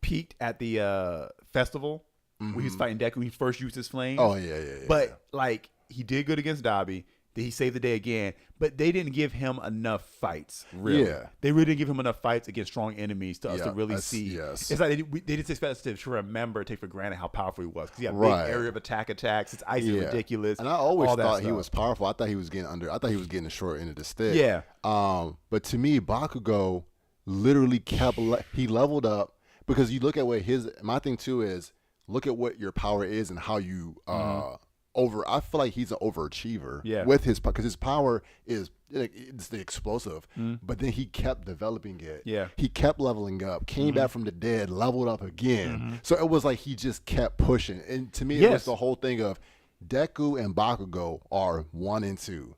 peaked at the festival when he was fighting Deku when he first used his flames. Oh, yeah. But, like, he did good against Dabi. He saved the day again, but they didn't give him enough fights, really. Yeah. They really didn't give him enough fights against strong enemies to us to really see. Yes. It's like they just expect us to remember, take for granted how powerful he was. Because he had a big area of attack attacks. His ice is ridiculous. And I always thought he was powerful. I thought he was getting the short end of the stick. Yeah. But to me, Bakugo literally he leveled up because you look at what my thing too is look at what your power is and how you I feel like he's an overachiever with because his power is it's the explosive, but then he kept developing it. Yeah. He kept leveling up, came back from the dead, leveled up again. So it was like he just kept pushing. And to me, it was the whole thing of Deku and Bakugo are 1 and 2.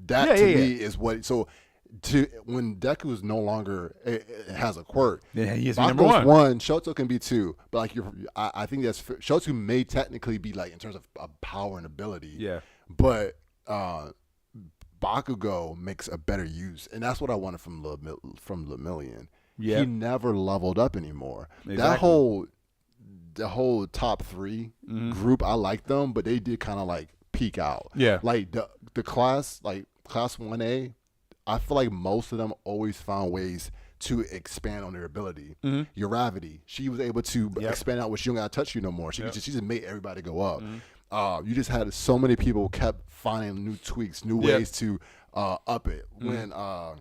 That to me is what. So when Deku is no longer has a quirk, he is number one. 1, Shoto can be 2, but like I think Shoto may technically be like in terms of power and ability. Yeah, but Bakugo makes a better use, and that's what I wanted from Lemillion. Yeah. He never leveled up anymore. Exactly. The whole top 3 group, I liked them, but they did kind of like peak out. Yeah. Like the class, like class 1A, I feel like most of them always found ways to expand on their ability. Uravity, she was able to expand out where she don't got to touch you no more. She just made everybody go up. You just had so many people kept finding new tweaks, new ways to up it. When I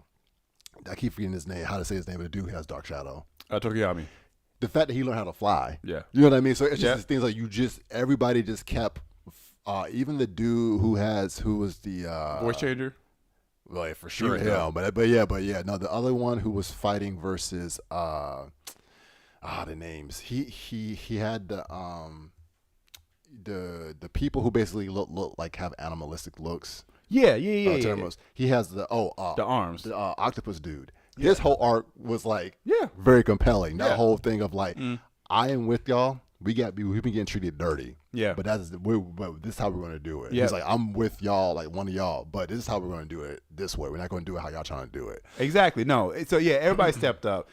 keep forgetting his name, how to say his name, but the dude who has Dark Shadow. Tokiyami. The fact that he learned how to fly. Yeah. You know what I mean? So it's just things like everybody just kept, even the dude who was the Voice changer? Well, yeah, for sure him. But yeah. No, the other one who was fighting versus the names. He had the people who basically look like have animalistic looks. Yeah. He has the arms. The octopus dude. His whole arc was like very compelling. That Yeah. whole thing of like, I am with y'all. We've been getting treated dirty. Yeah. But this is how we're going to do it. Yeah. He's like, I'm with y'all, like one of y'all, but this is how we're going to do it this way. We're not going to do it how y'all trying to do it. Exactly. No. So yeah, everybody stepped up.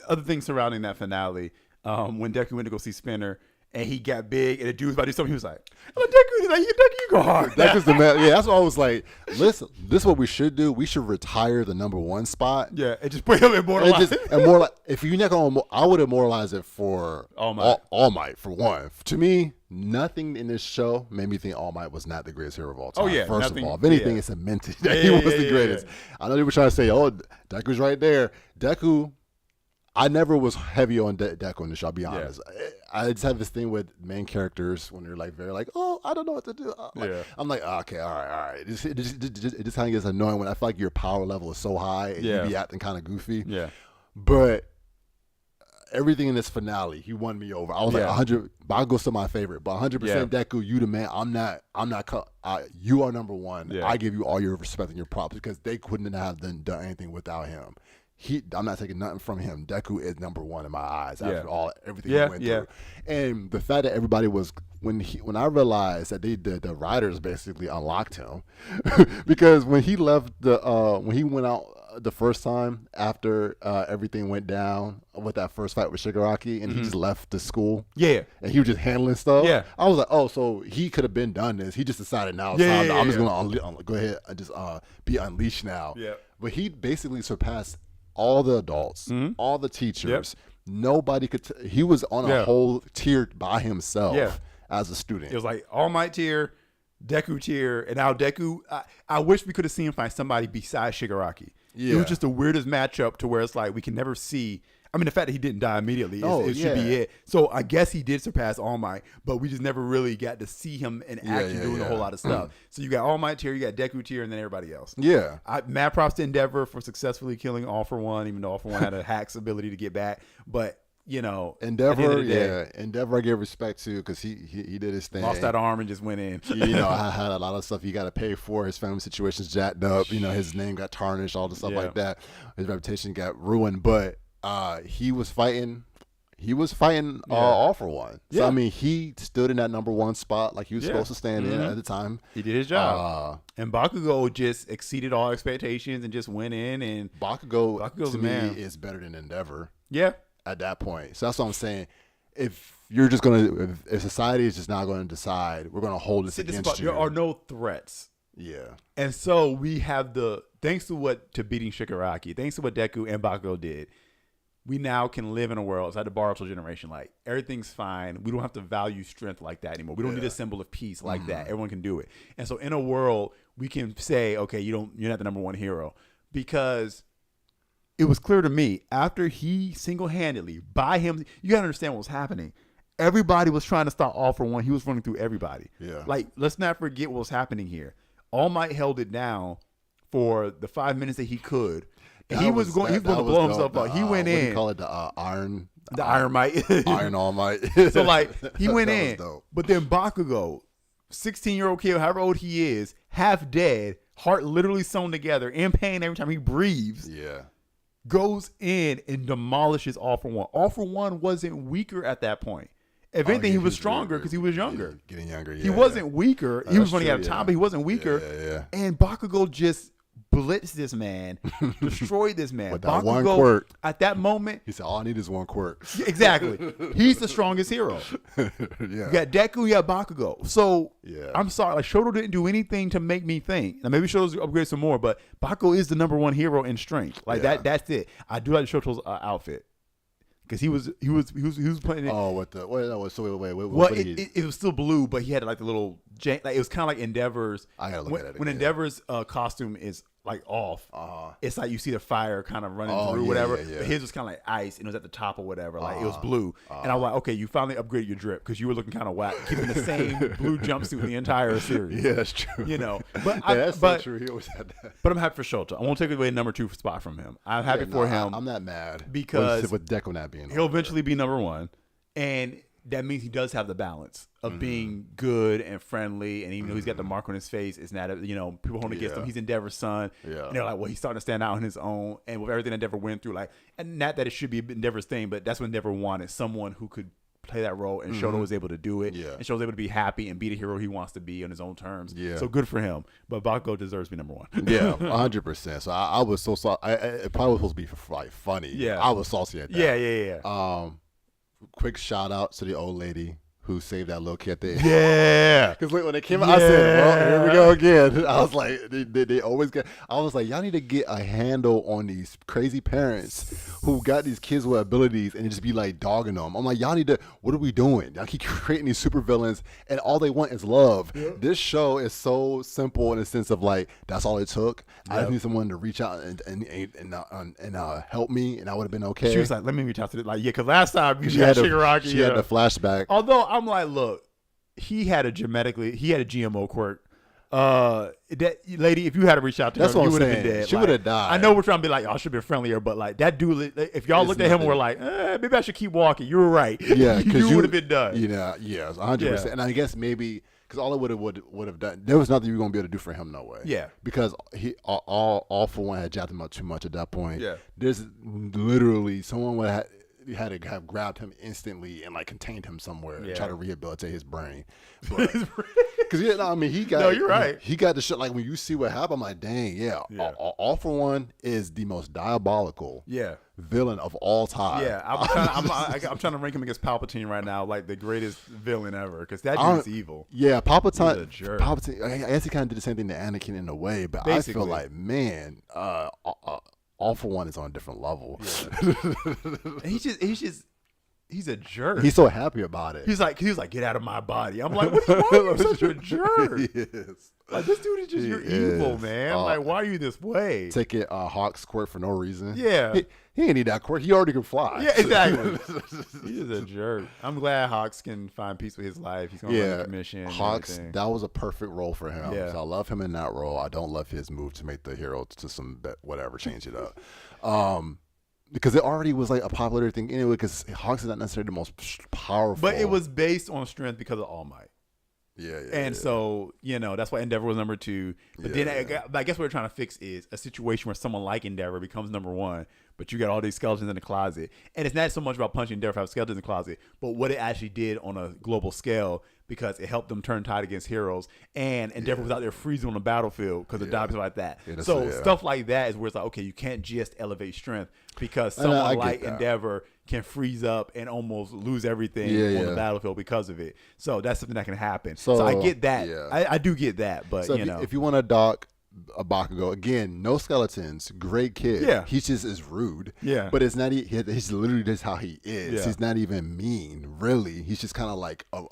Other things surrounding that finale, when Deku went to go see Spinner and he got big and the dude was about to do something, he was like, "Oh, Deku, you go hard." Deku's the man. Yeah, that's what I was like. Listen, this is what we should do. We should retire the number 1 spot. Yeah, and just put him immortalized. And more like, if you're not going, I would immortalize it for All Might. All Might for one. To me, nothing in this show made me think All Might was not the greatest hero of all time. Oh, yeah, First nothing- of all, if anything, yeah. it's cemented that he was the greatest. I know they were trying to say, "Oh, Deku's right there." Deku. I never was heavy on Deku in the show, I'll be honest. I just have this thing with main characters when they're like very like, "Oh, I don't know what to do." I'm like, okay, all right. It just kind of gets annoying when I feel like your power level is so high and you be acting kind of goofy. Yeah. But everything in this finale, he won me over. I was like 100. Bakugo's still my favorite, but 100% Deku, you the man. I'm not. You are number 1. Yeah. I give you all your respect and your props because they couldn't have done anything without him. I'm not taking nothing from him. Deku is number 1 in my eyes after everything he went through. And the fact that everybody was when I realized that the writers basically unlocked him because when he left when he went out the first time after everything went down with that first fight with Shigaraki and he just left the school. Yeah. And he was just handling stuff. Yeah. I was like, oh, so he could have been done this. He just decided now it's time. I'm just going to go ahead and just be unleashed now. Yeah. But he basically surpassed all the adults, all the teachers. Nobody could. He was on a whole tier by himself as a student. It was like All Might tier, Deku tier, and now Deku. I wish we could have seen him find somebody besides Shigaraki. It was just the weirdest matchup to where it's like we can never see. I mean, the fact that he didn't die immediately it should be it. So I guess he did surpass All Might, but we just never really got to see him in action doing a whole lot of stuff. So you got All Might tier, you got Deku tier, and then everybody else. Yeah. Mad props to Endeavor for successfully killing All For One, even though All For One had a hack's ability to get back. But, Endeavor, Endeavor I give respect to because he did his thing. Lost that arm and just went in. I had a lot of stuff he got to pay for. His family situation's jacked up. His name got tarnished, all the stuff like that. His reputation got ruined, but he was fighting All For One. So I mean, he stood in that number 1 spot like he was supposed to stand in at the time. He did his job. And Bakugo just exceeded all expectations and just went in. And Bakugo's to man. me is better than Endeavor. Yeah. At that point. So that's what I'm saying. If you're just gonna, if society is just not going to decide, we're going to hold this against you. There are no threats. Yeah. And so we have thanks to beating Shigaraki, thanks to what Deku and Bakugo did, we now can live in a world, it's like the Boruto generation, like everything's fine. We don't have to value strength like that anymore. We don't need a symbol of peace like that. Everyone can do it. And so in a world, we can say, okay, you're not the number 1 hero, because it was clear to me after he single-handedly by him, you got to understand what was happening. Everybody was trying to stop All For One. He was running through everybody. Yeah. Like, let's not forget what was happening here. All Might held it down for the 5 minutes that he could. And he was going to blow himself up. He went in. What do you call it? The Iron. The Iron Might. Iron All Might. So like he went in, but then Bakugo, 16-year-old kid, however old he is, half dead, heart literally sewn together, in pain every time he breathes. Yeah. Goes in and demolishes All For One. All For One wasn't weaker at that point. If anything, he was stronger because he was younger. Getting younger, He wasn't weaker. He was running out of time, but he wasn't weaker. Yeah. And Bakugo just blitzed this man, destroyed this man. With that Bakugo, one quirk. At that moment, He said, all I need is one quirk. exactly. He's the strongest hero. Yeah. You got Deku, you got Bakugo. So I'm sorry, like Shoto didn't do anything to make me think. Now maybe Shoto's upgrade some more, but Bakugo is the number one hero in strength. Like that's it. I do like Shoto's outfit. Because he was playing it. Oh, what the wait. Well, What did he, it was still blue, but he had like the little like it was kind of like Endeavor's. I gotta look at it when again. Endeavor's costume is like off. It's like you see the fire kind of running through yeah, whatever. yeah. But his was kind of like ice, and it was at the top or whatever. Like it was blue, and I was like, okay, you finally upgraded your drip because you were looking kind of whack, keeping the same blue jumpsuit the entire series. Yeah, that's true. You know, but That's so true. He always had that. But I'm happy for Shoto. I won't take away number 2 spot from him. I'm happy for him. I'm not mad because with Deku not being. He'll eventually be number 1, and that means he does have the balance of being good and friendly. And even though he's got the mark on his face, it's not people hold against him. He's Endeavor's son. Yeah. And they're like, well, he's starting to stand out on his own. And with everything Endeavor went through, like, and not that it should be Endeavor's thing, but that's what Endeavor wanted, someone who could play that role, and Shoto was able to do it. Yeah. And Shoto was able to be happy and be the hero he wants to be on his own terms. Yeah. So good for him. But Bakugo deserves to be number 1. Yeah, 100%. So I was so sorry. It probably was supposed to be like funny. Yeah. I was saucy at that. Yeah. Quick shout out to the old lady who saved that little kid there. Yeah. Because when it came out, I said, well, here we go again. I was like, they always get, I was like, y'all need to get a handle on these crazy parents who got these kids with abilities and just be like dogging them. I'm like, y'all need to, what are we doing? Y'all keep creating these super villains and all they want is love. Yep. This show is so simple in the sense of like, that's all it took. Yep. I just need someone to reach out and help me, and I would have been okay. She was like, let me reach out to this. Like, yeah, because last time she had Shigaraki. She had the flashback. Although I'm like, look, he had a GMO quirk. That lady, if you had to reach out to her, you would have been dead. She would have died. I know we're trying to be like, y'all should be friendlier, but like that dude, if y'all looked at him and were like, maybe I should keep walking, you were right. Yeah, you would have been done. Yeah, 100%. And I guess maybe because all it would have done, there was nothing you were gonna be able to do for him, no way. Yeah, because he all for one had jacked him up too much at that point. Yeah, there's literally someone would have. You had to have grabbed him instantly and like contained him somewhere and try to rehabilitate his brain. Because he got. No, you're right. He got the shit. Like when you see what happened, I'm like, dang, All for One is the most diabolical villain of all time. Yeah, I'm trying to rank him against Palpatine right now, like the greatest villain ever, because that dude is evil. Yeah, Palpatine. He's a jerk. Palpatine. I guess he kind of did the same thing to Anakin in a way, but basically. I feel like, man, All for One is on a different level. Yeah. He's a jerk. He's so happy about it. He was like, get out of my body. I'm like, why are you such a jerk? Like, this dude is just, you're evil, man. Like, why are you this way? Taking Hawk's quirk for no reason. Yeah. He ain't need that quirk. He already can fly. Yeah, exactly. He is a jerk. I'm glad Hawks can find peace with his life. He's going to run the commission. Hawks, that was a perfect role for him. Yeah. So I love him in that role. I don't love his move to make the hero to some whatever, change it up. Because it already was like a popular thing anyway, because Hawks is not necessarily the most powerful. But it was based on strength because of All Might. Yeah. So, that's why Endeavor was number 2. But then I guess what we're trying to fix is a situation where someone like Endeavor becomes number 1, but you got all these skeletons in the closet. And it's not so much about punching Endeavor for having skeletons in the closet, but what it actually did on a global scale, because it helped them turn tide against heroes. And Endeavor was out there freezing on the battlefield because of dives like that. Stuff like that is where it's like, okay, you can't just elevate strength, because someone like Endeavor can freeze up and almost lose everything on the battlefield because of it. So that's something that can happen. So I get that. Yeah. I do get that. But, so if you want to dock a Bakugo, again, no skeletons, great kid. Yeah. He just is rude. Yeah. But it's not, he's literally just how he is. Yeah. He's not even mean, really. He's just kind of like a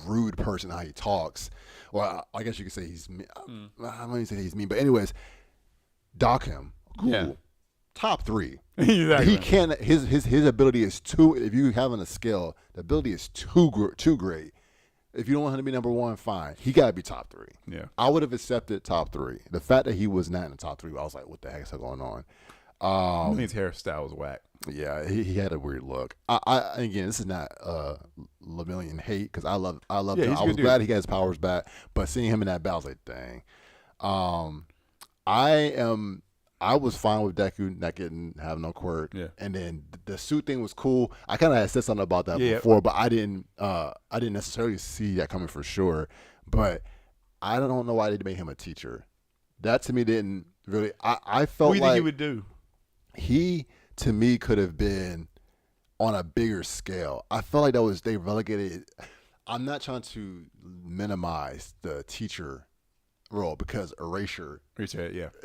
rude person, how he talks. Or I guess you could say he's mean. I don't even say he's mean. But anyways, dock him. Cool. Yeah. Top 3. Exactly. He can. His ability is too. If you having a skill, the ability is too great. If you don't want him to be number 1, fine. He got to be top 3. Yeah. I would have accepted top 3. The fact that he was not in the top 3, I was like, what the heck is going on? His hairstyle was whack. Yeah, he had a weird look. Again, this is not Lemillion hate, because I love him. I was glad he got his powers back, but seeing him in that battle, I was like, dang. I was fine with Deku not have no quirk. Yeah. And then the suit thing was cool. I kind of had said something about that before, but I didn't necessarily see that coming for sure. But I don't know why they made him a teacher. That to me didn't really. I felt what do you like think he would do? He to me could have been on a bigger scale. I felt like they relegated. I'm not trying to minimize the teacher role because Erasure,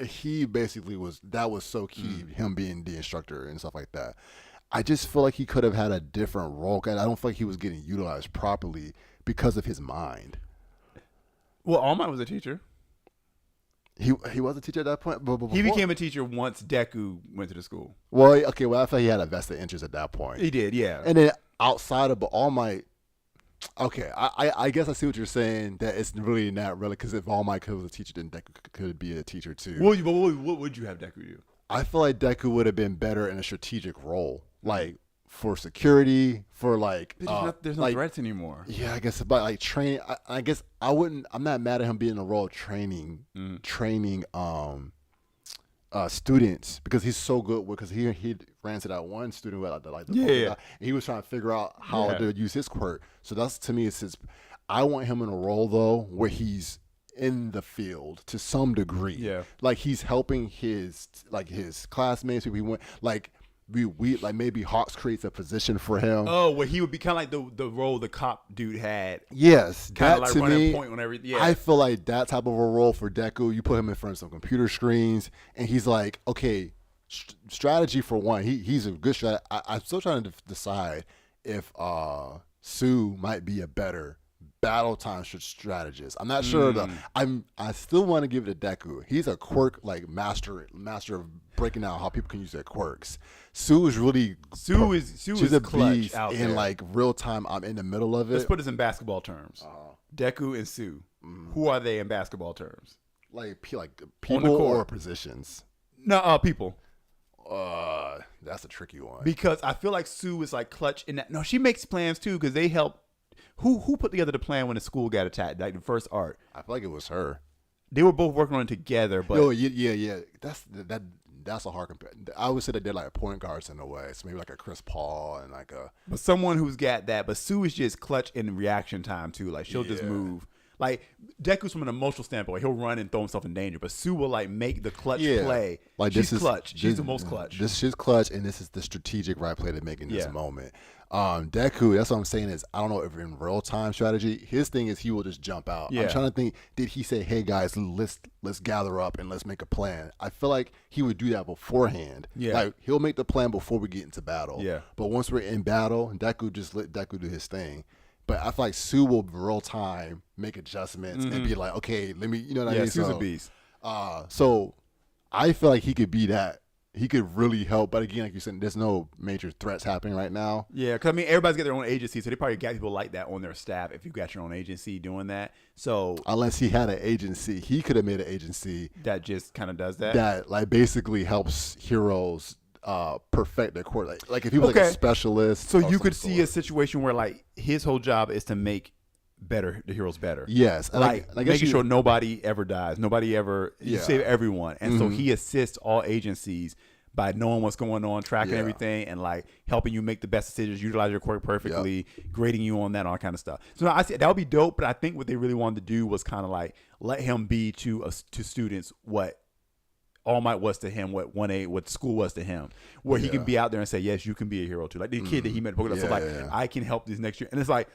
he basically was so key, him being the instructor and stuff like that. I just feel like he could have had a different role, and I don't feel like he was getting utilized properly because of his mind. Well, All Might was a teacher. He was a teacher at that point, but he became a teacher once Deku went to the school. Well, okay, I feel like he had a vested interest at that point. He did, yeah. And then outside of All Might. Okay, I guess I see what you're saying. That it's really not really because if All Might was a teacher, then Deku could be a teacher too. What would you have Deku do? I feel like Deku would have been better in a strategic role, like for security, for like. There's no threats anymore. Yeah, I guess about like training. I guess I wouldn't. I'm not mad at him being in a role of training students because he's so good because he ran to that one student who had and he was trying to figure out how to use his quirk. So that's to me, I want him in a role though where he's in the field to some degree. Yeah, like he's helping his classmates. We went like. We like maybe Hawks creates a position for him. Oh, where he would be kind of like the role the cop dude had. Yes, kind of like running point on everything. Yeah. I feel like that type of a role for Deku. You put him in front of some computer screens, and he's like, okay, strategy for one. He's a good strategy. I'm still trying to decide if Sue might be a better battle time strategist. I'm not sure. I still want to give it to Deku. He's a quirk like master of breaking down how people can use their quirks. Sue is a clutch beast out in there. like real time. I'm in the middle of it. Let's put this in basketball terms. Deku and Sue. Who are they in basketball terms? Like people or positions? No, people. That's a tricky one because I feel like Sue is like clutch in that. No, she makes plans too because they help. Who put together the plan when the school got attacked? Like the first arc. I feel like it was her. They were both working on it together, but yeah. That's a hard comparison. I would say that they're like point guards in a way. So maybe like a Chris Paul and like a. But someone who's got that. But Sue is just clutch in reaction time too. Like she'll just move. Like Deku's from an emotional standpoint, he'll run and throw himself in danger. But Sue will like make the clutch play. Like she's clutch. She's the most clutch. She's clutch, and this is the strategic right play to make in this moment. Deku, that's what I'm saying is I don't know if in real time strategy, his thing is he will just jump out. I'm trying to think, did he say, hey guys, let's gather up and let's make a plan? I feel like he would do that beforehand. Yeah. Like he'll make the plan before we get into battle. Yeah. But once we're in battle, Deku just let Deku do his thing. But I feel like Sue will real time make adjustments and be like, okay, let me, you know what I mean? Yeah, Sue's a beast. So I feel like he could be that. He could really help. But again, like you said, there's no major threats happening right now. Yeah, because I mean, everybody's got their own agency, so they probably got people like that on their staff if you've got your own agency doing that. So unless he had an agency, he could have made an agency that just kind of does that. That like basically helps heroes perfect their core. Like if he was like a specialist. So you could see a situation where like his whole job is to make the heroes better. Yes. Like making sure nobody ever dies. Nobody ever, you save everyone. And so he assists all agencies by knowing what's going on, tracking everything, and like helping you make the best decisions, utilize your quirk perfectly, grading you on that, all kind of stuff. So I see that would be dope, but I think what they really wanted to do was kind of like let him be to students what All Might was to him, what school was to him, where he can be out there and say, yes, you can be a hero too. Like the kid that he met, so like I can help this next year. And it's like,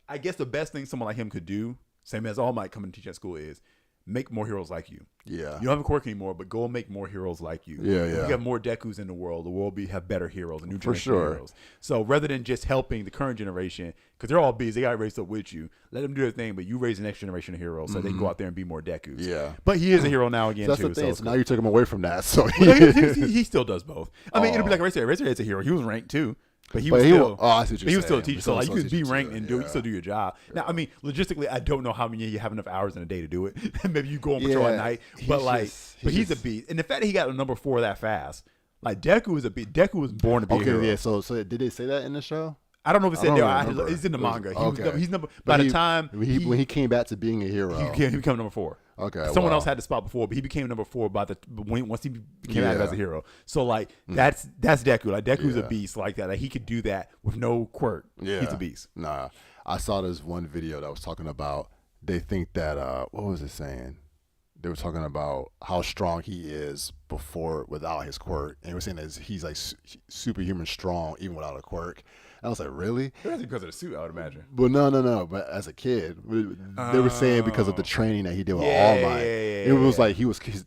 I guess the best thing someone like him could do, same as All Might coming to teach at school, is make more heroes like you. Yeah. You don't have a quirk anymore, but go and make more heroes like you. Yeah, yeah. You have more Dekus in the world will have better heroes, a new generation of heroes. So rather than just helping the current generation, because they're all bees, they got raised up with you, let them do their thing, but you raise the next generation of heroes so they can go out there and be more Dekus. Yeah. But he is a hero now again, so that's too. The thing. So now you took him away from that. So he still does both. I mean, it'll be like Razorhead's a hero. He was ranked too. But he was still a teacher. So like you could be ranked and you can still do your job. Now, I mean, logistically, I don't know how many you have enough hours in a day to do it. Maybe you go on patrol at night. But he's a beast. And the fact that he got a number 4 that fast, like Deku is a beast. Deku was born to be a hero. Yeah. So did they say that in the show? I don't know if it said there. It's in the manga. He's number. By the time when he came back to being a hero, he became number 4. Okay. Someone else had the spot before, but he became number 4 once he became active as a hero. So like that's Deku. Like Deku's a beast like that. Like he could do that with no quirk. Yeah. He's a beast. Nah, I saw this one video that was talking about. They think that what was it saying? They were talking about how strong he is without his quirk, and they were saying that he's like superhuman strong even without a quirk. And I was like, really? That's because of the suit, I would imagine. But no. But as a kid, they were saying because of the training that he did with All Might. It was like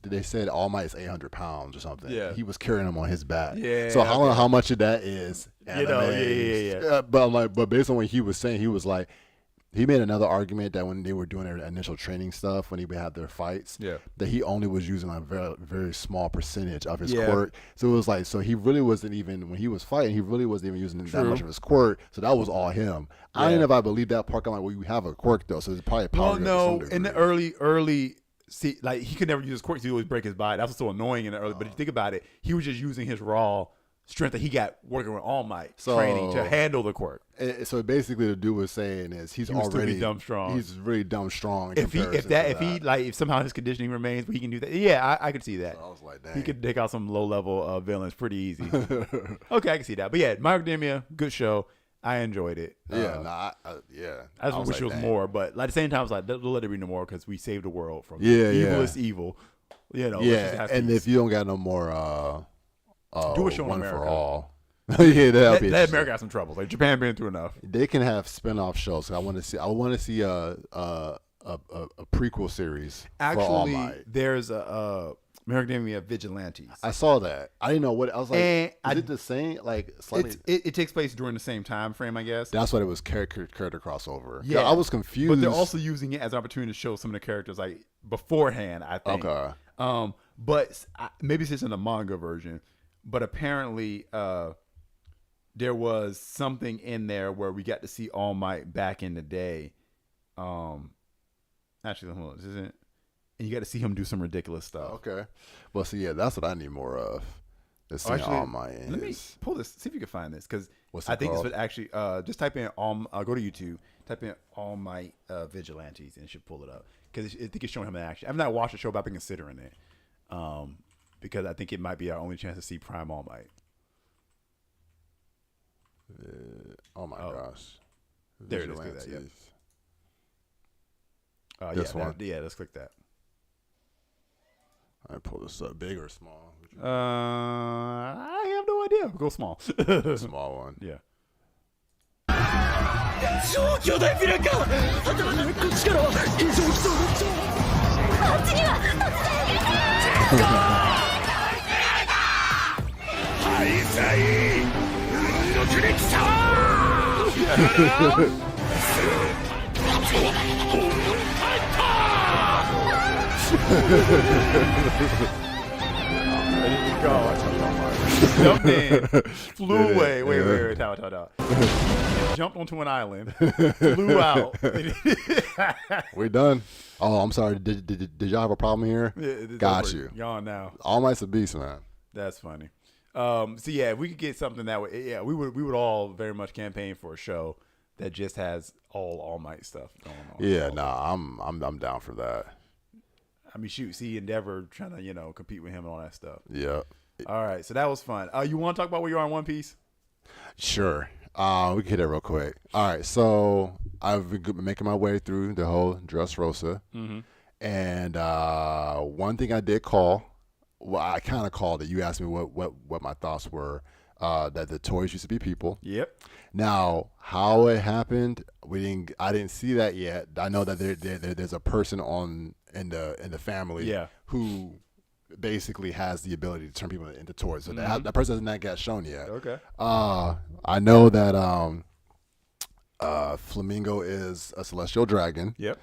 they said All Might is 800 pounds or something. Yeah. He was carrying him on his back. Yeah. So I don't know how much of that is anime. Yeah. But based on what he was saying, he was like, he made another argument that when they were doing their initial training stuff, when he would have their fights, that he only was using a very, very small percentage of his quirk. So it was like, so he really wasn't even, when he was fighting, he really wasn't even using that much of his quirk. So that was all him. I didn't know if I believed that part. I'm like, well, you have a quirk though, so it's probably a power. Well, no, in the early, see, like he could never use his quirk. He always break his body. That was so annoying in the early. But if you think about it, he was just using his raw strength that he got working with All Might training to handle the quirk. So basically, the dude was saying is he's already dumb strong. He's really dumb strong. If somehow his conditioning remains, he can do that. Yeah, I could see that. So I was like, dang. He could take out some low level villains pretty easy. Okay, I can see that. But yeah, My Hero Academia, good show. I enjoyed it. I just wish it was more, but at the same time, I was like, don't let it be no more because we saved the world from evil. You know, and if you don't got no more. Do a show in One America. for all. Let America have some troubles. Like Japan been through enough. They can have spin-off shows. I want to see a prequel series. Actually, for All Might. there's a American Academia Vigilantes. I saw that. I didn't know what. I was like, is it the same? Like slightly. It takes place during the same time frame, I guess. That's what it was. Character crossover. Yeah, I was confused. But they're also using it as an opportunity to show some of the characters like beforehand. I think. Okay. But maybe it's just in the manga version. But apparently, there was something in there where we got to see All Might back in the day. Actually, hold on, this isn't. And you got to see him do some ridiculous stuff. Okay. Well, see, that's what I need more of. Actually, All Might. Let me pull this. See if you can find this because What's I it think called? this would actually just type in go to YouTube, type in All Might Vigilantes, and it should pull it up because I think it's showing him in action. I've not watched the show, but I've been considering it. Because I think it might be our only chance to see Prime All Might. Oh my gosh! There it is. Click that, This one. Let's click that. I pull this up, big or small? I have no idea. Go small. Small one. Yeah. 超巨大ヴィランか頭の根っこ力は非常基礎の超こっちには突然敗退運動に来Jumped in, flew away. Wait. Talk. Jumped onto an island, flew out. We're done. Oh, I'm sorry. Did y'all have a problem here? Got you. Y'all now. All Might's a beast, man. That's funny. So yeah, if we could get something that way, yeah, we would all very much campaign for a show that just has All Might stuff going on. Yeah, I'm down for that. I mean, shoot, see Endeavor trying to compete with him and all that stuff. Yeah. All right, so that was fun. You want to talk about where you are in One Piece? Sure. We can hit it real quick. All right, so I've been making my way through the whole Dressrosa, and one thing I did call. Well, I kind of called it. You asked me what my thoughts were. That the toys used to be people. Yep. Now, how it happened, I didn't see that yet. I know that there's a person in the family who basically has the ability to turn people into toys. So that person has not got shown yet. Okay. I know that Flamingo is a celestial dragon. Yep.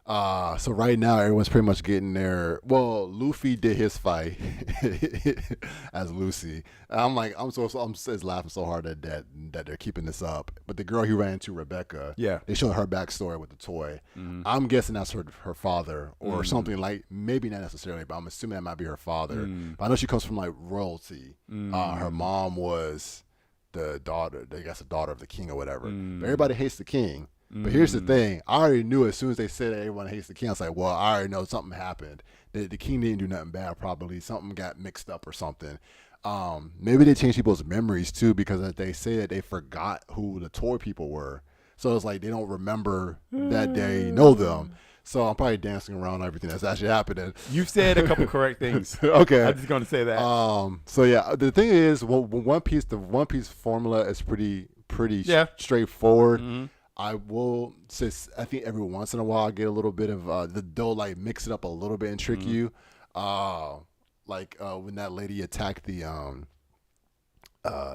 So right now everyone's pretty much getting their. Well, Luffy did his fight as Lucy. I'm just laughing so hard that they're keeping this up. But the girl he ran into, Rebecca, they showed her backstory with the toy. I'm guessing that's her father or something like, maybe not necessarily, but I'm assuming that might be her father. But I know she comes from like royalty. Her mom was the daughter, I guess the daughter of the king or whatever. But everybody hates the king. But here's the thing. I already knew as soon as they said everyone hates the king, I was like, well, I already know something happened. The king didn't do nothing bad, probably. Something got mixed up or something. Maybe they changed people's memories, too, because as they said, they forgot who the toy people were. So it's like they don't remember that they know them. So I'm probably dancing around everything that's actually happening. You've said a couple correct things. Okay. I'm just going to say that. So yeah, the thing is, the One Piece formula is pretty straightforward. Mm-hmm. I think every once in a while I get a little bit of they'll like mix it up a little bit and trick you. When that lady attacked the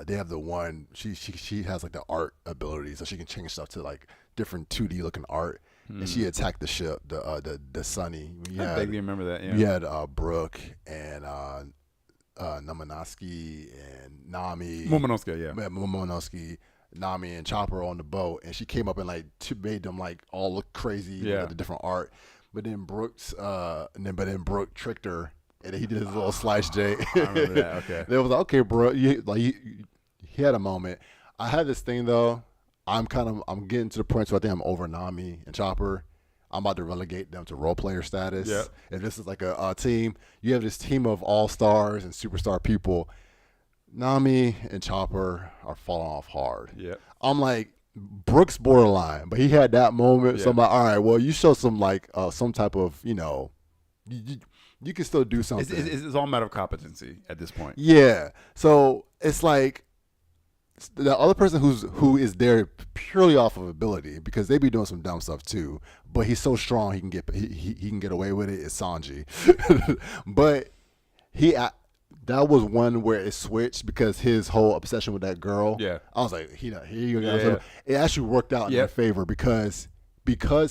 they have the one she has like the art ability, so she can change stuff to like different 2D looking art. And she attacked the ship, the Sunny. I vaguely remember that. Yeah. We had Brooke and Namanoski and Nami. Momonosuke, yeah. Momonosuke, Nami and Chopper on the boat, and she came up and like made them like all look crazy with the different art. But then Brooke tricked her, and then he did his little slice J. I remember that. Okay. It was like, okay, bro, he had a moment. I had this thing though. I'm getting to the point where I think I'm over Nami and Chopper. I'm about to relegate them to role player status. Yep. If this is like a team, you have this team of all stars and superstar people. Nami and Chopper are falling off hard. Yeah. I'm like, Brooks borderline, but he had that moment. So I'm like, all right, well, you show some like some type of, you can still do something. It's all a matter of competency at this point. Yeah. So it's like the other person who is there purely off of ability, because they be doing some dumb stuff too, but he's so strong he can get away with it, is Sanji. But that was one where it switched because his whole obsession with that girl. Yeah. I was like, here you go. Yeah. It actually worked out in their favor because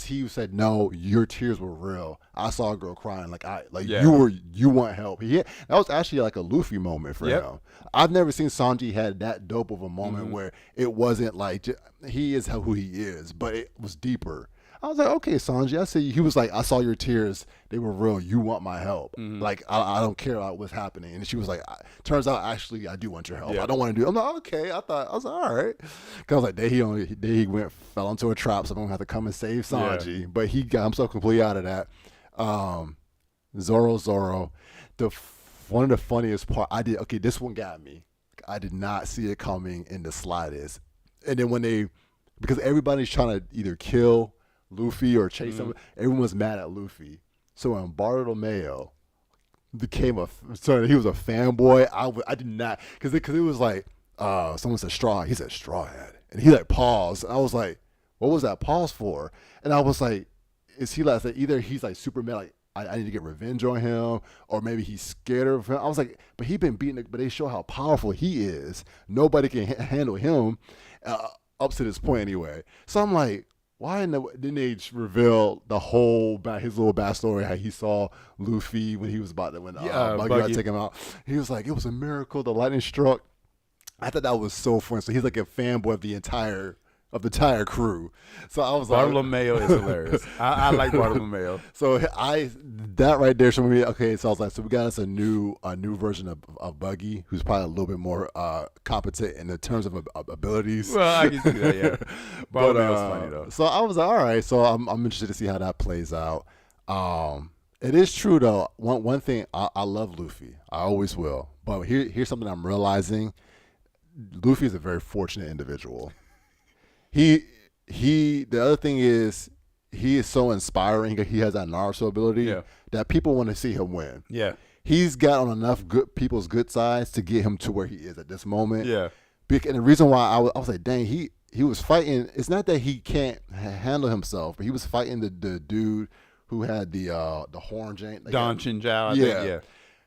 he said, no, your tears were real. I saw a girl crying you want help. That was actually like a Luffy moment for him. I've never seen Sanji had that dope of a moment where it wasn't like he is who he is, but it was deeper. I was like, okay, Sanji, I see. He was like, I saw your tears. They were real. You want my help. Like, I don't care about what's happening. And she was like, turns out, actually, I do want your help. I don't want to do it. I'm like, okay. I was like, all right. Because I was like, he fell into a trap, so I'm going to have to come and save Sanji. Yeah. But he got himself completely out of that. Zoro. One of the funniest part, this one got me. I did not see it coming in the slightest. And then because everybody's trying to either kill Luffy or chase him, everyone was mad at Luffy. So when Bartolomeo he was a fanboy, I did not, because it was like someone said straw, he said straw hat, and he like paused, and I was like, what was that pause for? And I was like, is he like either he's like super mad, like I need to get revenge on him, or maybe he's scared of him. I was like, but he been beaten, but they show how powerful he is. Nobody can handle him up to this point anyway. So I'm like, why didn't they reveal his little backstory, how he saw Luffy when he was about to, when Buggy take him out. He was like, it was a miracle, the lightning struck. I thought that was so fun. So he's like a fanboy of the entire crew. So I was Bartolomeo is hilarious. I like Bartolomeo. So that right there showed me, okay, so I was like, so we got us a new version of Buggy, who's probably a little bit more competent in the terms of abilities. Well, I can see that, yeah. Bartolomeo's funny though. So I was like, all right, so I'm interested to see how that plays out. It is true though. One thing, I love Luffy. I always will. But here's something I'm realizing. Luffy is a very fortunate individual. The other thing is, he is so inspiring. He has that Naruto ability that people want to see him win. Yeah, he's got on enough people's good sides to get him to where he is at this moment. Yeah, and the reason why I was like, dang, he was fighting. It's not that he can't handle himself, but he was fighting the dude who had the horn jank. Don Chinjao. Yeah.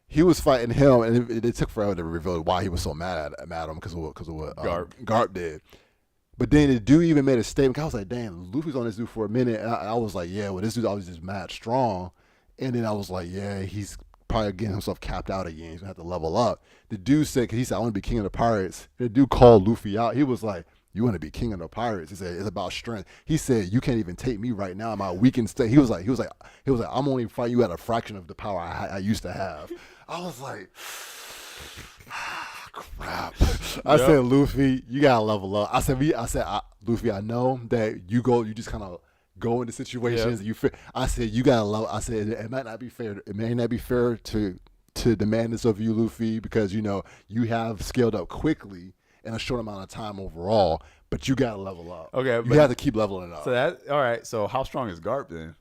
He was fighting him, and it took forever to reveal why he was so mad at him because of what Garp did. But then the dude even made a statement. I was like, damn, Luffy's on this dude for a minute. And I was like, yeah, well, this dude's always just mad strong. And then I was like, yeah, he's probably getting himself capped out again. He's going to have to level up. The dude said, because he said, I want to be king of the pirates. The dude called Luffy out. He was like, you want to be king of the pirates? He said, it's about strength. He said, you can't even take me right now in my weakened state. He was like, I'm only fighting you at a fraction of the power I used to have. I was like, crap. I said, Luffy, you gotta level up. I said, Luffy, I know that you just kind of go into situations. I said, you gotta level. I said, it might not be fair. It may not be fair to demand this of you, Luffy, because you have scaled up quickly in a short amount of time overall. But you gotta level up. Okay, you have to keep leveling up. So all right. So how strong is Garp then?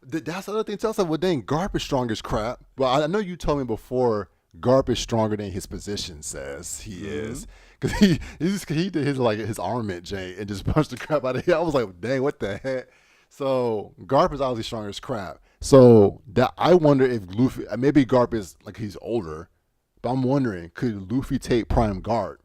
That's the other thing. Tell us, well, dang, Garp is strong as crap. Well, I know you told me before. Garp is stronger than his position says he is, because he did his armament jank and just punched the crap out of him. I was like, dang, what the heck? So Garp is obviously stronger as crap. So that I wonder if Luffy, maybe Garp is like he's older, but I'm wondering, could Luffy take Prime Garp?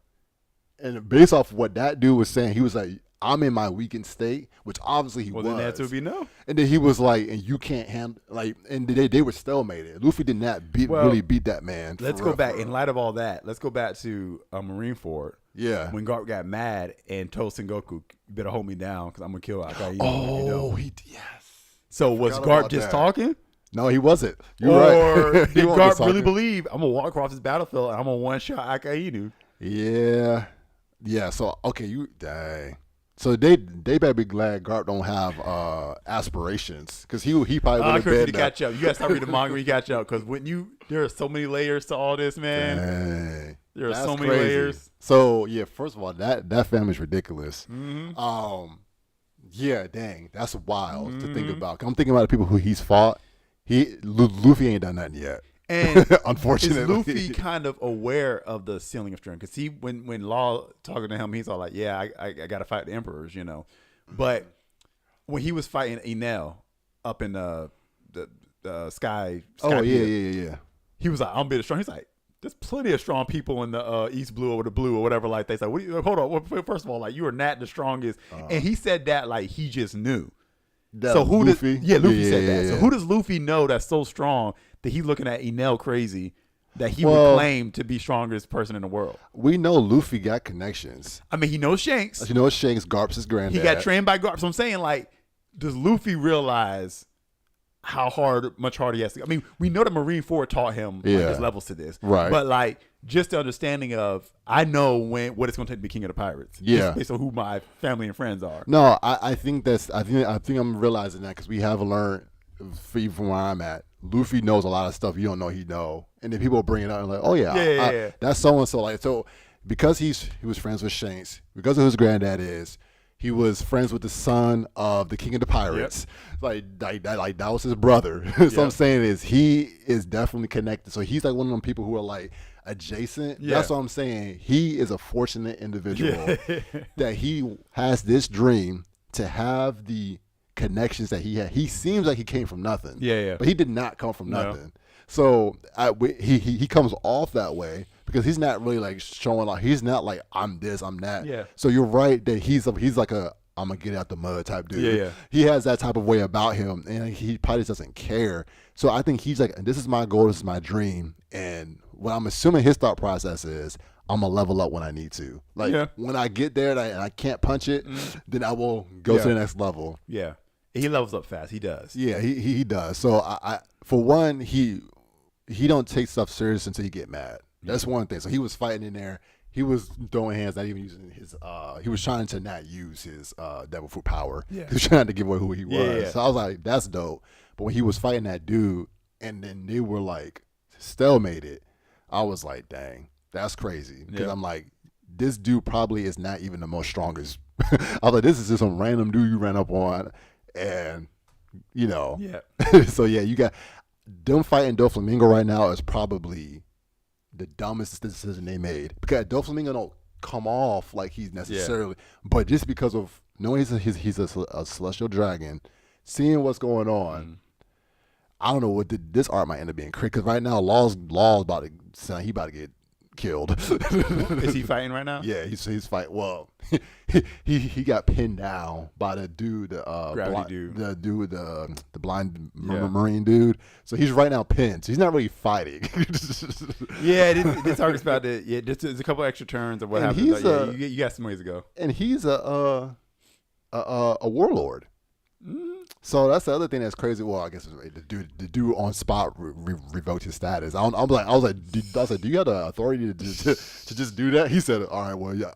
And based off of what that dude was saying, he was like, I'm in my weakened state, which obviously he was. Well, then that would be no. And then he was like, and you can't handle, like, and they were stalemated. Luffy did not really beat that man. Let's go back. In light of all that, let's go back to Marineford. Yeah. When Garp got mad and told Sengoku, you better hold me down because I'm going to kill Akainu. Oh, yes. So was Garp just talking? No, he wasn't. You're right. Or did Garp really believe, I'm going to walk across this battlefield and I'm going to one-shot Akainu? Yeah. Yeah, so, okay, dang. So they better be glad Garp don't have aspirations, because he probably would have been. To catch up. You got to start reading the manga when you catch up, because there are so many layers to all this, man. Dang. There are so many layers. So yeah, first of all, that family's ridiculous. Mm-hmm. Yeah, dang, that's wild to think about. I'm thinking about the people who he's fought. Luffy ain't done nothing yet. And unfortunately, is Luffy kind of aware of the ceiling of strength? Because when Law talking to him, he's all like, "Yeah, I got to fight the emperors," But when he was fighting Enel up in the sky, yeah, he was like, "I'm being strong." He's like, "There's plenty of strong people in the East Blue or the Blue or whatever." Like they say, hold on. First of all, like you are not the strongest, and he said that like he just knew. So who Luffy? Luffy said that. So who does Luffy know that's so strong that he's looking at Enel crazy that he would claim to be strongest person in the world? We know Luffy got connections. I mean, he knows Shanks. You know Shanks, Garp's his granddad. He got trained by Garp. So I'm saying, like, does Luffy realize how much harder he has to go? I mean, we know that Marineford taught him there's levels to this. Right. But, like, just the understanding of, I know what it's going to take to be king of the pirates. Yeah. Just based on who my family and friends are. No, I think I'm realizing that, because we have learned, from where I'm at, Luffy knows a lot of stuff you don't know he know. And then people bring it up and like, oh yeah. That's so-and-so. Like, so because he was friends with Shanks, because of who his granddad is, he was friends with the son of the king of the pirates. Yep. Like that was his brother. So I'm saying is he is definitely connected. So he's like one of them people who are like adjacent. Yeah. That's what I'm saying. He is a fortunate individual that he has this dream to have the connections that he had. He seems like he came from nothing. But he did not come from nothing. So he comes off that way because he's not really like showing like he's not like I'm this, I'm that. Yeah. So you're right that he's like a I'm gonna get out the mud type dude. Yeah. He has that type of way about him, and he probably just doesn't care. So I think he's like, this is my goal, this is my dream, and what I'm assuming his thought process is, I'm gonna level up when I need to. Like when I get there and I can't punch it, then I will go to the next level. Yeah. He levels up fast. He does. Yeah, he does. So I for one, he don't take stuff serious until he get mad. That's one thing. So he was fighting in there. He was throwing hands, not even using his. He was trying to not use his devil fruit power. Yeah. He was trying to give away who he was. Yeah. So I was like, that's dope. But when he was fighting that dude, and then they were like stalemated, I was like, dang, that's crazy. Because I'm like, this dude probably is not even the most strongest. I was like, this is just some random dude you ran up on, and so you got them fighting Doflamingo right now is probably the dumbest decision they made, because Doflamingo don't come off like he's necessarily, but just because of knowing he's a celestial dragon, seeing what's going on, I don't know what this art might end up being crazy. Because right now, Law's about to sound he about to get killed. Is he fighting right now? Yeah, he's fighting. Well, he got pinned down by the dude, the dude with the blind marine dude. So he's right now pinned. So he's not really fighting. This arc is about to. Yeah, there's a couple extra turns of what happened. You got some ways to go. And he's a warlord. So that's the other thing that's crazy. Well, I guess the dude on spot revoked his status. I was like, do you have the authority to just do that? He said, all right, well, yeah,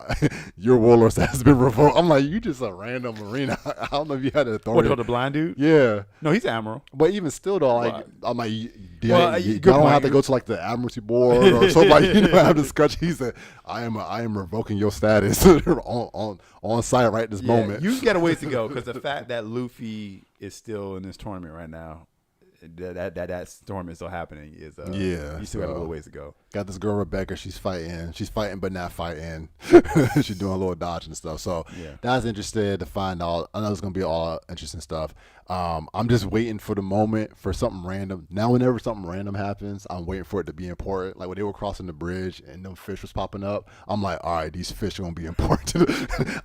your warlord status has been revoked. I'm like, you just a random marine. I don't know if you had the authority. What, the blind dude? Yeah. No, he's admiral. But even still, though, like, I'm like, you good don't point. have to go to like the admiralty board or somebody. You know, have discussion. He said, I am revoking your status on site right this moment. You got a ways to go because the fact that Luffy is still in this tournament right now, that tournament is still happening is you still got a little ways to go. Got this girl Rebecca, she's fighting but not fighting. She's doing a little dodge and stuff. So that's interesting to find out. I know it's gonna be all interesting stuff. I'm just waiting for the moment for something random. Now whenever something random happens, I'm waiting for it to be important. Like when they were crossing the bridge and them fish was popping up, I'm like, all right, these fish are gonna be important.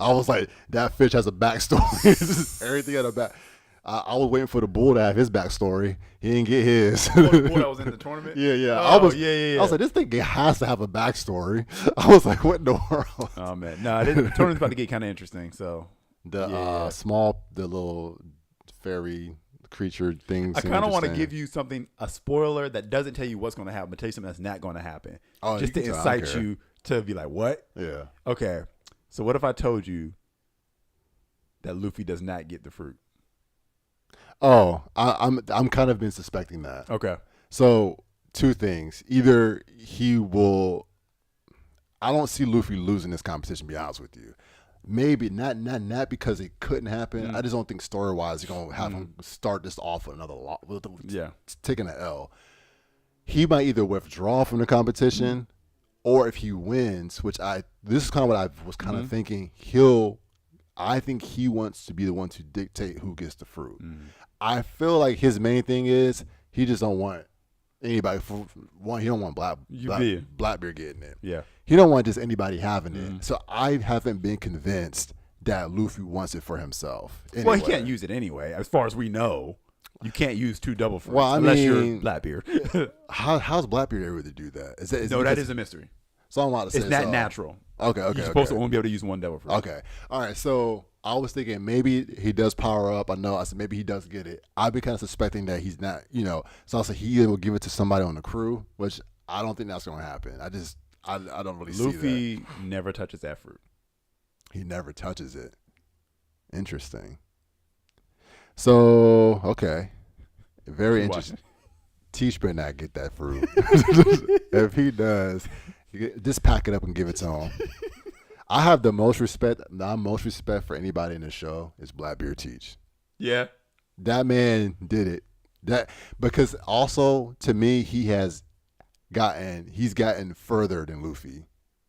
I was like, that fish has a backstory. Everything had a back. I was waiting for the bull to have his backstory. He didn't get his. The bull that was in the tournament? Yeah. Oh, I was like, this thing has to have a backstory. I was like, what in the world? Oh, man. No, the tournament's about to get kind of interesting. So the little fairy creature things. I kind of want to give you a spoiler that doesn't tell you what's going to happen, but tell you something that's not going to happen. Oh, just to incite you to be like, what? Yeah. Okay. So what if I told you that Luffy does not get the fruit? Oh, I'm kind of been suspecting that. Okay. So two things. Either he will. I don't see Luffy losing this competition. To be honest with you, maybe not because it couldn't happen. I just don't think story wise you're gonna have him start this off with another taking an L. He might either withdraw from the competition, or if he wins, which this is kind of what I was kind of thinking. I think he wants to be the one to dictate who gets the fruit. I feel like his main thing is he just don't want anybody. For one, he don't want Blackbeard getting it. Yeah, he don't want just anybody having it. So I haven't been convinced that Luffy wants it for himself. Anyway. Well, he can't use it anyway, as far as we know. You can't use two double fruits unless you're Blackbeard. How's Blackbeard able to do that? That is a mystery. So I'm about to say it's not natural. Okay. You're supposed to only be able to use one devil fruit. Okay. All right. So I was thinking maybe he does power up. I said maybe he does get it. I've been kind of suspecting that he's not, so I said he will give it to somebody on the crew, which I don't think that's going to happen. I don't really see that. Luffy never touches that fruit. He never touches it. Interesting. So, okay. Very interesting. Teach better not get that fruit. If he does, just pack it up and give it to him. I have the most respect. Most respect for anybody in the show is Blackbeard Teach. Yeah, that man did it. Because also to me he's gotten further than Luffy.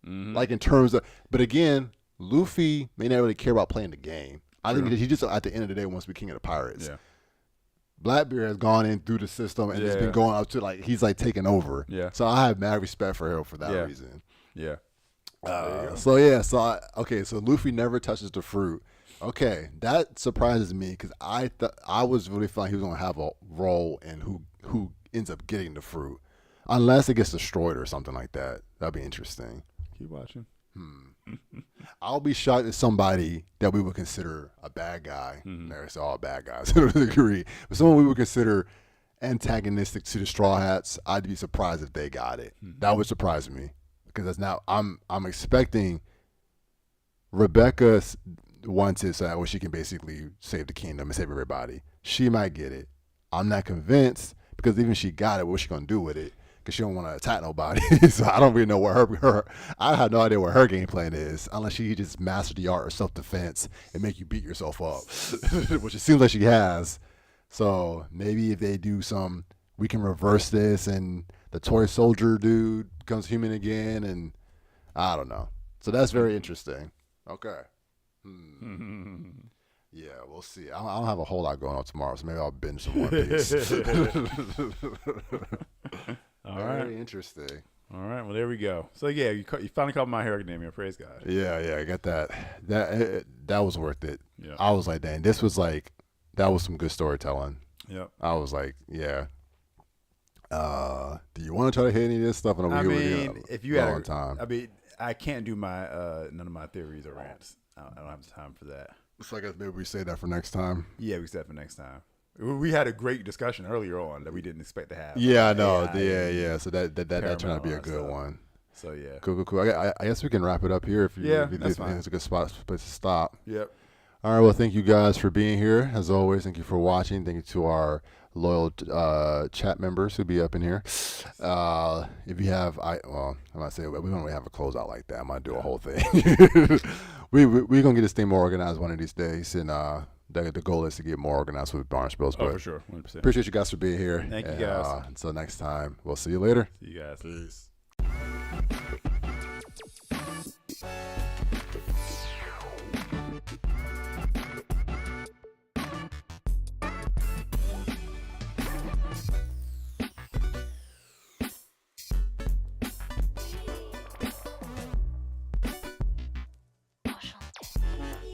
Like in terms of, but again, Luffy may not really care about playing the game. I think he just at the end of the day wants to be king of the pirates. Yeah. Blackbeard has gone in through the system and it's been going up to he's taking over. Yeah. So I have mad respect for him for that reason. Yeah. So Luffy never touches the fruit. Okay, that surprises me because I was really feeling he was gonna have a role in who ends up getting the fruit, unless it gets destroyed or something like that. That'd be interesting. Keep watching. I'll be shocked if somebody that we would consider a bad guy. There's all bad guys to a degree, but someone we would consider antagonistic to the Straw Hats. I'd be surprised if they got it. That would surprise me because that's now I'm expecting Rebecca wants it so that way she can basically save the kingdom and save everybody. She might get it. I'm not convinced because even if she got it, what's she gonna do with it? Because she don't want to attack nobody. So I don't really know what I have no idea what her game plan is, unless she just mastered the art of self-defense and make you beat yourself up, which it seems like she has. So maybe if they do we can reverse this and the toy soldier dude becomes human again, and I don't know. So that's very interesting. Okay. Yeah, we'll see. I don't have a whole lot going on tomorrow, so maybe I'll binge some One Piece. All right. Very interesting. All right. Well, there we go. So yeah, you finally caught My Hero Academia. Praise God. Yeah, I got that. That was worth it. Yeah. I was like, dang, that was some good storytelling. Yeah. I was like, yeah. Do you want to try to hit any of this stuff? If you had time. I can't do my none of my theories or rants. I don't have time for that. So I guess maybe we say that for next time. Yeah, we said for next time. We had a great discussion earlier on that we didn't expect to have. Yeah, I know. Yeah. So that turned out to be a good one. So yeah, cool. I guess we can wrap it up here if you that's fine. It's a good place to stop. Yep. All right. Well, thank you guys for being here. As always, thank you for watching. Thank you to our loyal chat members who'll be up in here. If you have, I'm gonna say we don't really have a closeout like that. I'm gonna do a whole thing. We're gonna get this thing more organized one of these days, and the goal is to get more organized with Barn Spills. Oh, for sure, 100%. Appreciate you guys for being here. Thank you guys. Until next time, we'll see you later. See you guys. Peace.